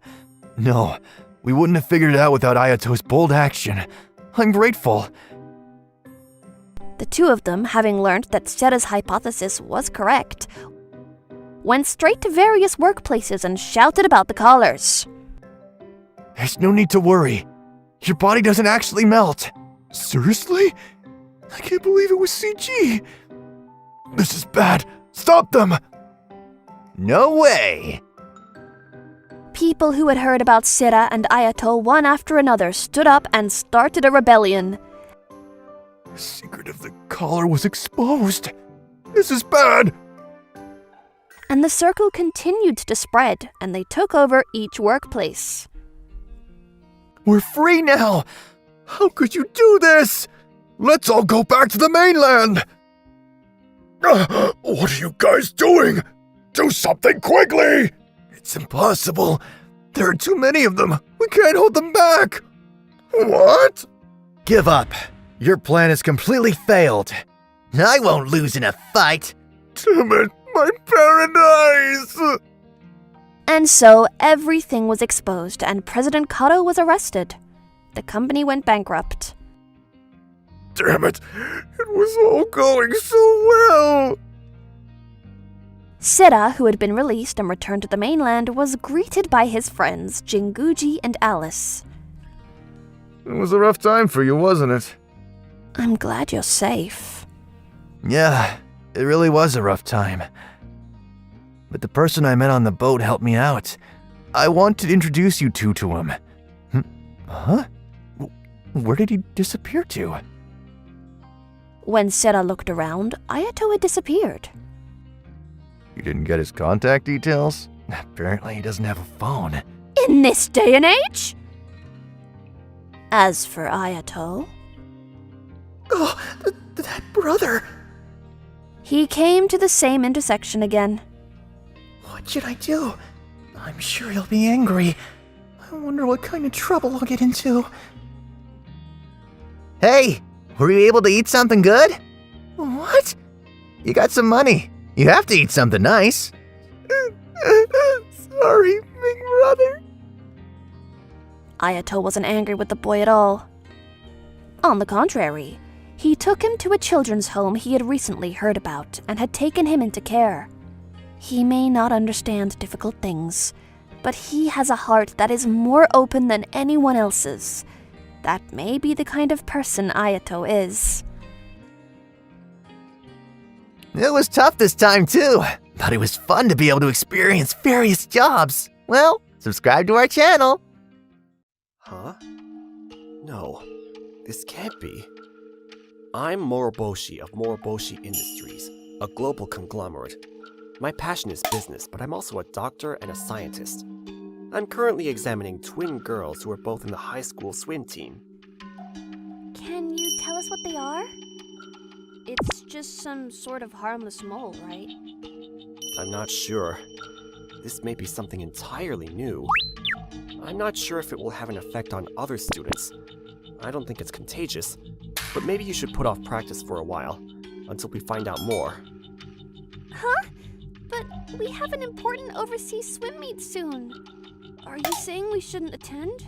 No, we wouldn't have figured it out without Ayato's bold action. I'm grateful. The two of them, having learned that Sera's hypothesis was correct, went straight to various workplaces and shouted about the collars. There's no need to worry. Your body doesn't actually melt. Seriously? I can't believe it was CG. This is bad. Stop them! No way! People who had heard about Sera and Ayato one after another stood up and started a rebellion. The secret of the collar was exposed. This is bad. And the circle continued to spread, and they took over each workplace. We're free now! How could you do this? Let's all go back to the mainland. What are you guys doing? Do something quickly! It's impossible. There are too many of them. We can't hold them back. What? Give up. Your plan has completely failed. I won't lose in a fight. Damn it, my paradise! And so everything was exposed, and President Kato was arrested. The company went bankrupt. Damn it, it was all going so well! Sera, who had been released and returned to the mainland, was greeted by his friends, Jinguji and Alice. It was a rough time for you, wasn't it? I'm glad you're safe. Yeah, it really was a rough time. But the person I met on the boat helped me out. I want to introduce you two to him. Huh? Where did he disappear to? When Sera looked around, Ayato had disappeared. You didn't get his contact details? Apparently he doesn't have a phone. In this day and age? As for Ayato, Oh, that brother! he came to the same intersection again. What should I do? I'm sure he'll be angry. I wonder what kind of trouble I'll get into. Hey, were you able to eat something good? What? You got some money. You have to eat something nice. Sorry, big brother. Ayato wasn't angry with the boy at all. On the contrary, he took him to a children's home he had recently heard about and had taken him into care. He may not understand difficult things, but he has a heart that is more open than anyone else's. That may be the kind of person Ayato is. It was tough this time, too. But it was fun to be able to experience various jobs. Well, subscribe to our channel. Huh? No, this can't be. I'm Moroboshi of Moroboshi Industries, a global conglomerate. My passion is business, but I'm also a doctor and a scientist. I'm currently examining twin girls who are both in the high school swim team. Can you tell us what they are? It's just some sort of harmless mole, right? I'm not sure. This may be something entirely new. I'm not sure if it will have an effect on other students. I don't think it's contagious, but maybe you should put off practice for a while, until we find out more. Huh? But we have an important overseas swim meet soon. Are you saying we shouldn't attend?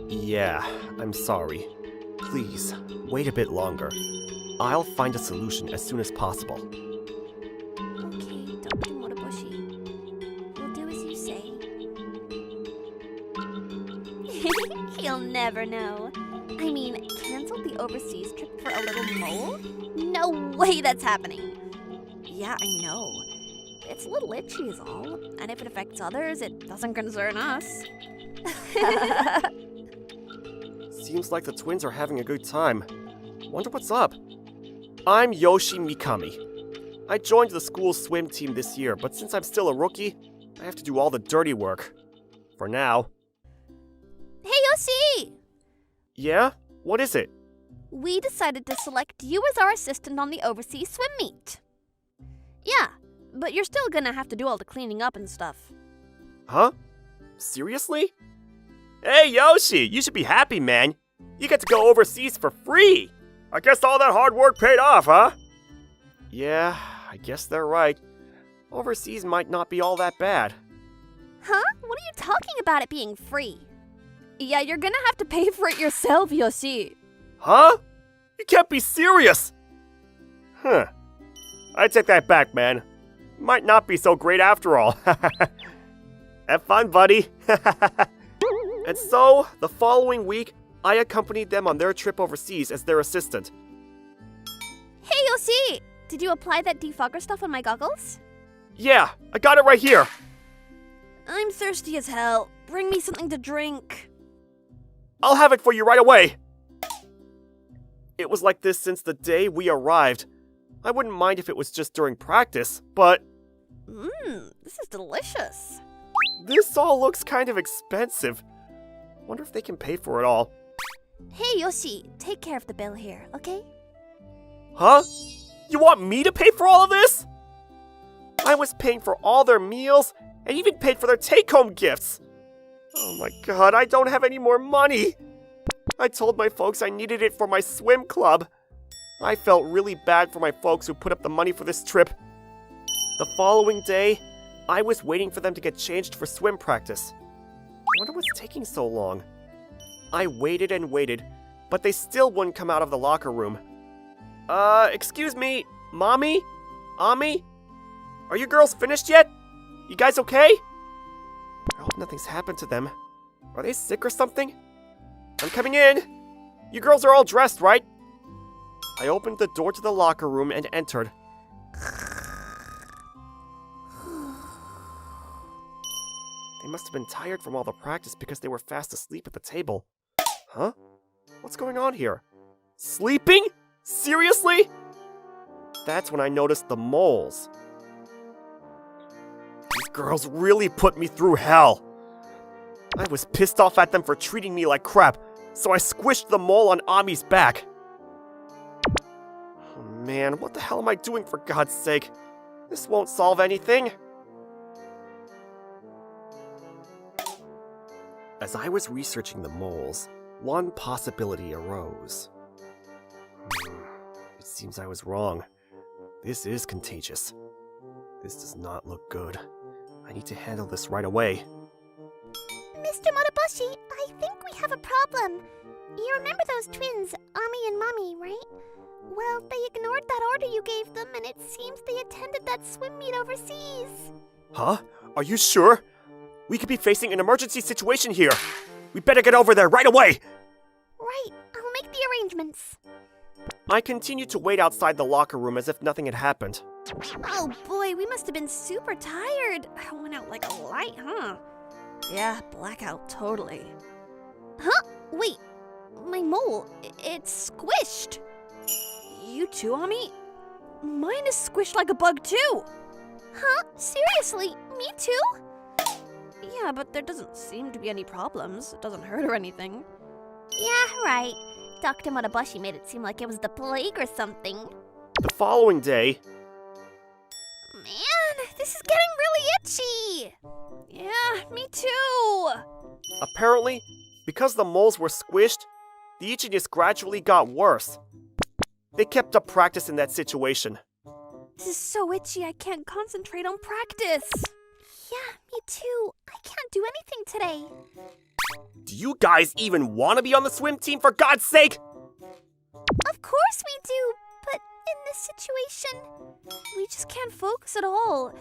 Yeah, I'm sorry. Please, wait a bit longer. I'll find a solution as soon as possible. Okay, Dr. Moroboshi. We'll do as you say. He'll never know. I mean, cancel the overseas trip for a little mole? No way that's happening. Yeah, I know. It's a little itchy is all, and if it affects others, it doesn't concern us. Seems like the twins are having a good time. Wonder what's up. I'm Yoshi Mikami. I joined the school's swim team this year, but since I'm still a rookie, I have to do all the dirty work. For now. Hey, Yoshi! Yeah? What is it? We decided to select you as our assistant on the overseas swim meet. Yeah, but you're still gonna have to do all the cleaning up and stuff. Huh? Seriously? Hey, Yoshi, you should be happy, man. You get to go overseas for free. I guess all that hard work paid off, huh? Yeah, I guess they're right. Overseas might not be all that bad. Huh? What are you talking about it being free? Yeah, you're gonna have to pay for it yourself, Yoshi. Huh? You can't be serious! Huh. I take that back, man. Might not be so great after all. Have fun, buddy. And so, the following week, I accompanied them on their trip overseas as their assistant. Hey, Yoshi! Did you apply that defogger stuff on my goggles? Yeah, I got it right here. I'm thirsty as hell. Bring me something to drink. I'll have it for you right away. It was like this since the day we arrived. I wouldn't mind if it was just during practice, but This is delicious. this all looks kind of expensive. Wonder if they can pay for it all. Hey, Yoshi, take care of the bill here, okay? Huh? You want me to pay for all of this? I was paying for all their meals and even paid for their take-home gifts. Oh my god, I don't have any more money. I told my folks I needed it for my swim club. I felt really bad for my folks who put up the money for this trip. The following day, I was waiting for them to get changed for swim practice. I wonder what's taking so long. I waited and waited, but they still wouldn't come out of the locker room. Excuse me, Mommy? Ami? Are you girls finished yet? You guys okay? I hope nothing's happened to them. Are they sick or something? I'm coming in. You girls are all dressed, right? I opened the door to the locker room and entered. They must have been tired from all the practice because they were fast asleep at the table. Huh? What's going on here? Sleeping? Seriously? That's when I noticed the moles. These girls really put me through hell. I was pissed off at them for treating me like crap, so I squished the mole on Ami's back. Oh man, what the hell am I doing for God's sake? This won't solve anything. As I was researching the moles, one possibility arose. It seems I was wrong. This is contagious. This does not look good. I need to handle this right away. Mr. Motoboshi, I think we have a problem. You remember those twins, Ami and Mommy, right? Well, they ignored that order you gave them, and it seems they attended that swim meet overseas. Huh? Are you sure? We could be facing an emergency situation here. We better get over there right away. Right, I'll make the arrangements. I continued to wait outside the locker room as if nothing had happened. Oh boy, we must have been super tired. I went out like a light, huh? Yeah, blackout, totally. Huh? Wait, my mole, it's squished. You too, Ami? Mine is squished like a bug too. Huh? Seriously? Me too? Yeah, but there doesn't seem to be any problems. It doesn't hurt or anything. Yeah, right. Dr. Motoboshi made it seem like it was the plague or something. The following day, Man, this is getting really itchy. Yeah, me too. apparently, because the moles were squished, the itchiness gradually got worse. They kept up practice in that situation. This is so itchy, I can't concentrate on practice. Yeah, me too. I can't do anything today. Do you guys even want to be on the swim team, for God's sake? Of course we do, but in this situation, We just can't focus at all.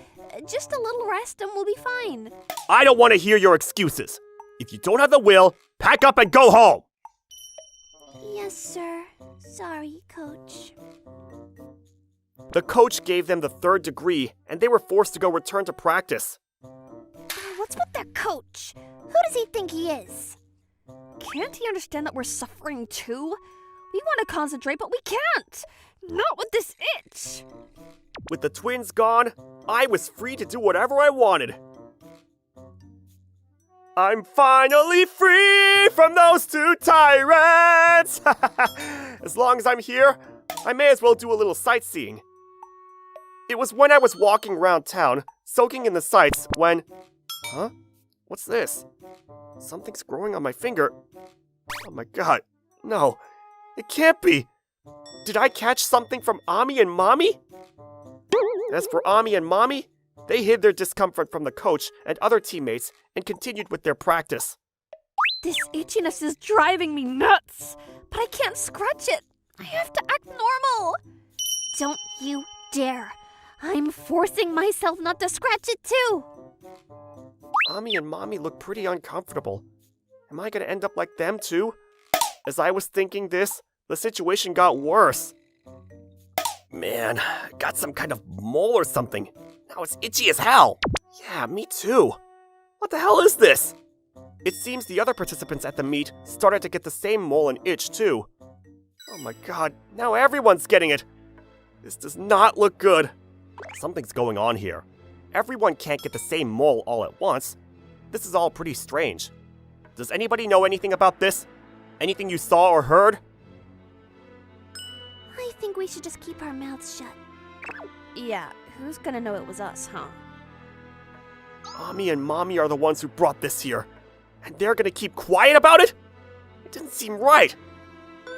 Just a little rest and we'll be fine. I don't want to hear your excuses. If you don't have the will, pack up and go home. Yes, sir. Sorry, Coach. The coach gave them the 3rd degree, and they were forced to go return to practice. What's with their coach? Who does he think he is? Can't he understand that we're suffering too? We want to concentrate, but we can't! Not with this itch! With the twins gone, I was free to do whatever I wanted. I'm finally free from those 2 tyrants! As long as I'm here, I may as well do a little sightseeing. It was when I was walking around town, soaking in the sights, when... Huh? What's this? Something's growing on my finger. Oh my god. No. It can't be. Did I catch something from Ami and Mommy? As for Ami and Mommy, they hid their discomfort from the coach and other teammates and continued with their practice. This itchiness is driving me nuts! But I can't scratch it! I have to act normal! Don't you dare! I'm forcing myself not to scratch it too! Ami and Mommy look pretty uncomfortable. Am I gonna end up like them too? As I was thinking this, the situation got worse. Man, got some kind of mole or something. Now it's itchy as hell. Yeah, me too. What the hell is this? It seems the other participants at the meet started to get the same mole and itch too. Oh my god, now everyone's getting it. This does not look good. Something's going on here. Everyone can't get the same mole all at once. This is all pretty strange. Does anybody know anything about this? Anything you saw or heard? I think we should just keep our mouths shut. Yeah, who's gonna know it was us, huh? Ami and Mommy are the ones who brought this here. And they're gonna keep quiet about it? It didn't seem right.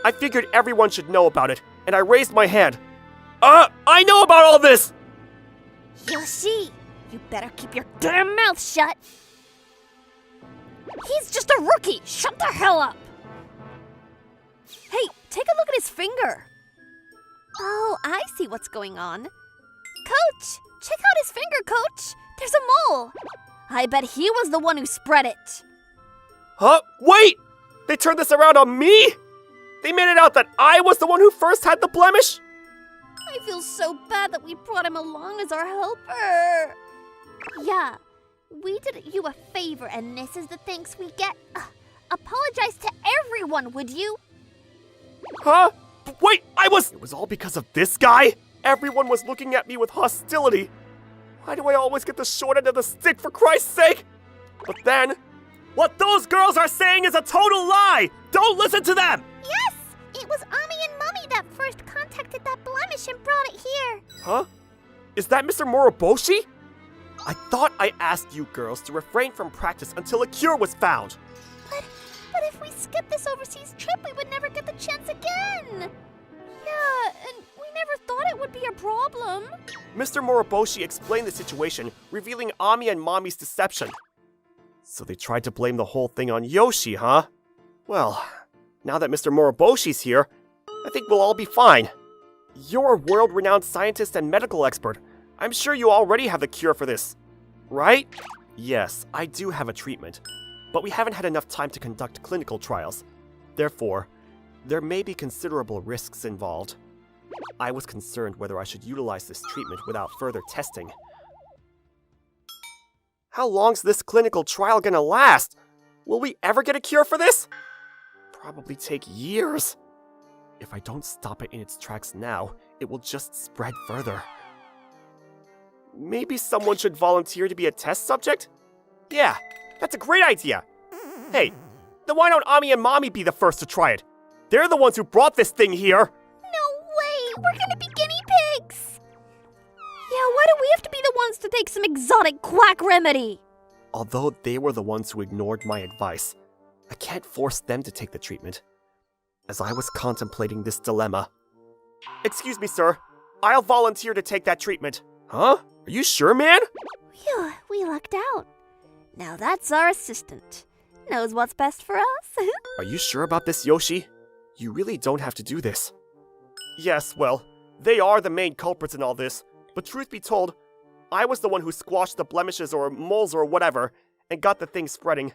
I figured everyone should know about it, and I raised my hand. I know about all this! Yoshi, you better keep your damn mouth shut. He's just a rookie! Shut the hell up! Hey, take a look at his finger! Oh, I see what's going on. Coach! Check out his finger, Coach! There's a mole! I bet he was the one who spread it. Huh? Wait! They turned this around on me? They made it out that I was the one who first had the blemish? I feel so bad that we brought him along as our helper. Yeah, we did you a favor and this is the thanks we get. Apologize to everyone, would you? Huh? But wait, It was all because of this guy? Everyone was looking at me with hostility. Why do I always get the short end of the stick, for Christ's sake? But then, what those girls are saying is a total lie! Don't listen to them! Yes! It was Ami and Mommy that first contacted that blemish and brought it here. Huh? Is that Mr. Moroboshi? I thought I asked you girls to refrain from practice until a cure was found. But if we skip this overseas trip, we would never get the chance again. Yeah, and we never thought it would be a problem. Mr. Moroboshi explained the situation, revealing Ami and Mommy's deception. So they tried to blame the whole thing on Yoshi, huh? Well, now that Mr. Moroboshi's here, I think we'll all be fine. You're a world-renowned scientist and medical expert. I'm sure you already have the cure for this, right? Yes, I do have a treatment, but we haven't had enough time to conduct clinical trials. Therefore, there may be considerable risks involved. I was concerned whether I should utilize this treatment without further testing. How long's this clinical trial gonna last? Will we ever get a cure for this? Probably take years. If I don't stop it in its tracks now, it will just spread further. Maybe someone should volunteer to be a test subject? Yeah, that's a great idea. Hey, then why don't Ami and Mommy be the first to try it? They're the ones who brought this thing here. No way! We're gonna be guinea pigs! Yeah, why do we have to be the ones to take some exotic quack remedy? Although they were the ones who ignored my advice, I can't force them to take the treatment. As I was contemplating this dilemma... Excuse me, sir. I'll volunteer to take that treatment. Huh? Are you sure, man? Phew, we lucked out. Now that's our assistant. Knows what's best for us. Are you sure about this, Yoshi? You really don't have to do this. Yes, well, they are the main culprits in all this, but truth be told, I was the one who squashed the blemishes or moles or whatever, and got the thing spreading.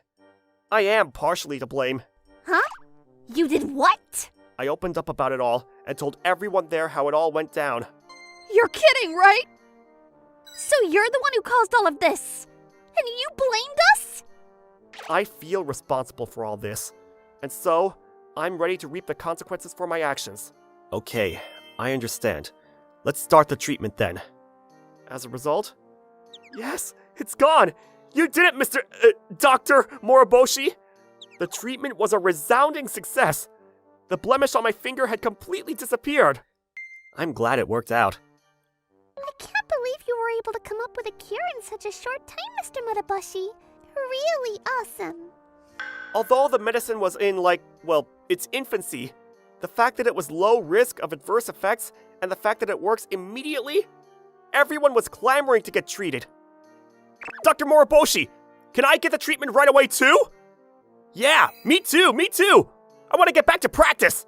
I am partially to blame. Huh? You did what? I opened up about it all and told everyone there how it all went down. You're kidding, right? So you're the one who caused all of this? And you blamed us? I feel responsible for all this, and so I'm ready to reap the consequences for my actions. Okay, I understand. Let's start the treatment then. As a result? Yes, it's gone! You did it, Dr. Moriboshi! The treatment was a resounding success. The blemish on my finger had completely disappeared. I'm glad it worked out. I can't believe you were able to come up with a cure in such a short time, Mr. Mutabushi. Really awesome. Although the medicine was in, its infancy, the fact that it was low risk of adverse effects and the fact that it works immediately, everyone was clamoring to get treated. Dr. Moriboshi, can I get the treatment right away too? Yeah, me too! I want to get back to practice!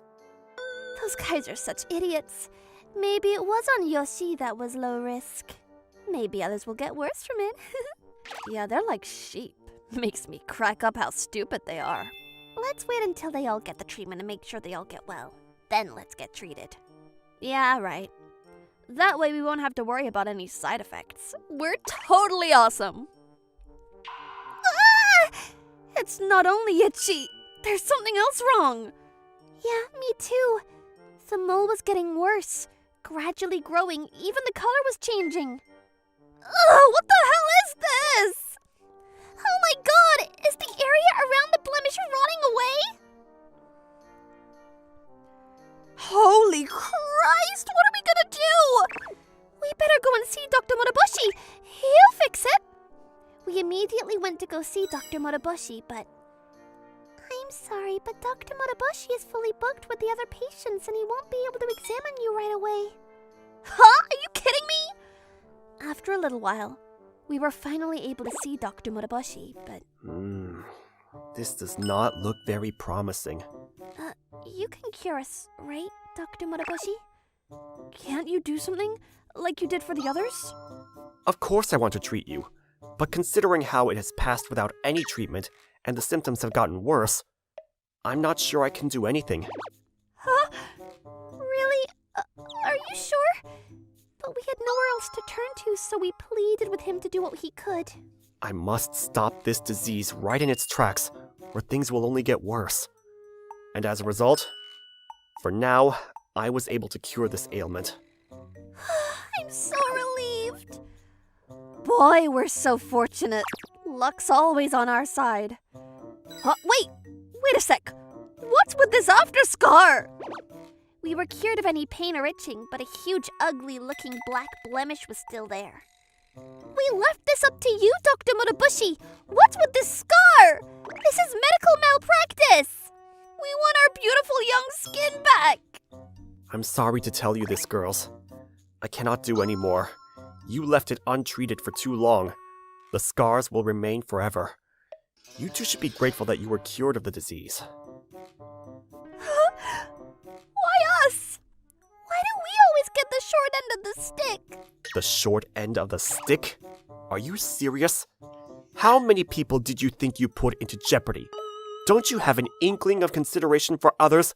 Those guys are such idiots. Maybe it was on Yoshi that was low risk. Maybe others will get worse from it. Yeah, they're like sheep. Makes me crack up how stupid they are. Let's wait until they all get the treatment and make sure they all get well. Then let's get treated. Yeah, right. That way we won't have to worry about any side effects. We're totally awesome. Ah! It's not only itchy. There's something else wrong. Yeah, me too. The mole was getting worse, gradually growing. Even the color was changing. Ugh, what the hell is this? Oh my god! Is the area around the blemish rotting away? Holy Christ! What are we gonna do? We better go and see Dr. Mutabushi. He'll fix it. We immediately went to go see Dr. Mutabushi, but... I'm sorry, but Dr. Mutabushi is fully booked with the other patients and he won't be able to examine you right away. Huh? Are you kidding me? After a little while, we were finally able to see Dr. Mutabushi, but... This does not look very promising. You can cure us, right, Dr. Mutabushi? Can't you do something like you did for the others? Of course I want to treat you, but considering how it has passed without any treatment and the symptoms have gotten worse, I'm not sure I can do anything. Huh? Really? Are you sure? But we had nowhere else to turn to, so we pleaded with him to do what he could. I must stop this disease right in its tracks, or things will only get worse. And as a result, for now, I was able to cure this ailment. I'm so relieved. Boy, we're so fortunate. Luck's always on our side. Huh, wait a sec. What's with this after scar? We were cured of any pain or itching, but a huge, ugly-looking black blemish was still there. We left this up to you, Dr. Mutabushi. What's with this scar? This is medical malpractice. We want our beautiful young skin back. I'm sorry to tell you this, girls. I cannot do any more. You left it untreated for too long. The scars will remain forever. You two should be grateful that you were cured of the disease. Why us? Why do we always get the short end of the stick? The short end of the stick? Are you serious? How many people did you think you put into jeopardy? Don't you have an inkling of consideration for others?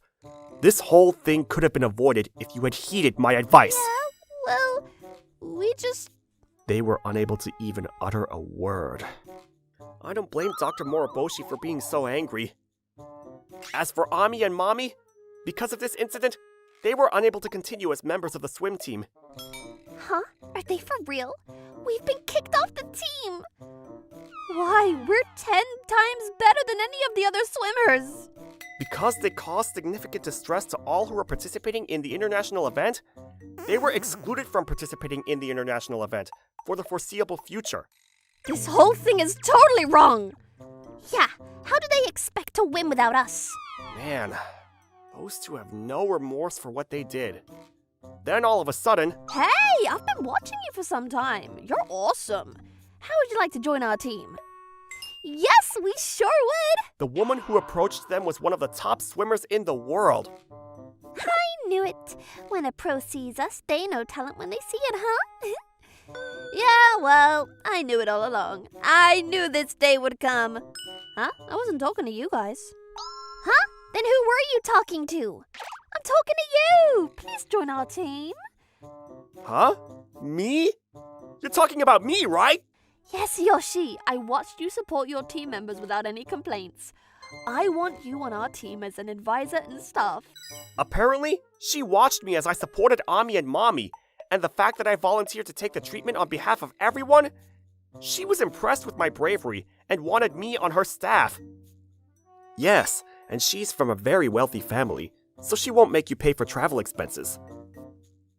This whole thing could have been avoided if you had heeded my advice. Yeah, well, we just... They were unable to even utter a word. I don't blame Dr. Moriboshi for being so angry. As for Ami and Mami, because of this incident, they were unable to continue as members of the swim team. Huh? Are they for real? We've been kicked off the team! Why, we're 10 times better than any of the other swimmers! Because they caused significant distress to all who were participating in the international event, they were excluded from participating in the international event for the foreseeable future. This whole thing is totally wrong! Yeah, how do they expect to win without us? Man, those two have no remorse for what they did. Then all of a sudden... Hey, I've been watching you for some time. You're awesome. How would you like to join our team? Yes, we sure would! The woman who approached them was one of the top swimmers in the world. I knew it. When a pro sees us, they know talent when they see it, huh? Yeah, well, I knew it all along. I knew this day would come. Huh? I wasn't talking to you guys. Huh? Then who were you talking to? I'm talking to you! Please join our team. Huh? Me? You're talking about me, right? Yes, Yoshi. I watched you support your team members without any complaints. I want you on our team as an advisor and staff. Apparently, she watched me as I supported Ami and Mommy, and the fact that I volunteered to take the treatment on behalf of everyone, she was impressed with my bravery and wanted me on her staff. Yes, and she's from a very wealthy family, so she won't make you pay for travel expenses.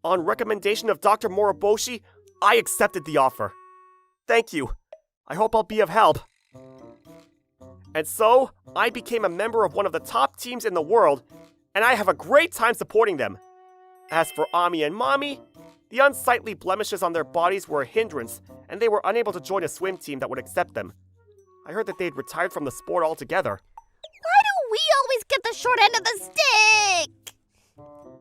On recommendation of Dr. Moriboshi, I accepted the offer. Thank you. I hope I'll be of help. And so, I became a member of one of the top teams in the world, and I have a great time supporting them. As for Ami and Mommy, the unsightly blemishes on their bodies were a hindrance, and they were unable to join a swim team that would accept them. I heard that they'd retired from the sport altogether. Why do we always get the short end of the stick?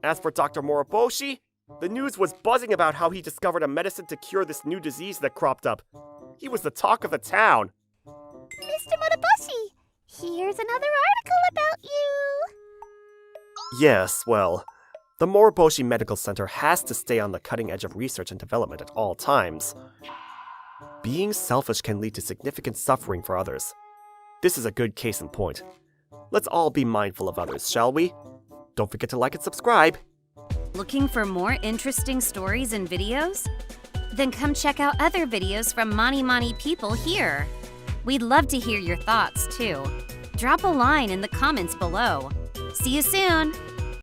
As for Dr. Moriboshi, the news was buzzing about how he discovered a medicine to cure this new disease that cropped up. He was the talk of the town. Mr. Moriboshi, here's another article about you. Yes, well, the Moriboshi Medical Center has to stay on the cutting edge of research and development at all times. Being selfish can lead to significant suffering for others. This is a good case in point. Let's all be mindful of others, shall we? Don't forget to like and subscribe. Looking for more interesting stories and videos? Then come check out other videos from Mani Mani people here. We'd love to hear your thoughts, too. Drop a line in the comments below. See you soon!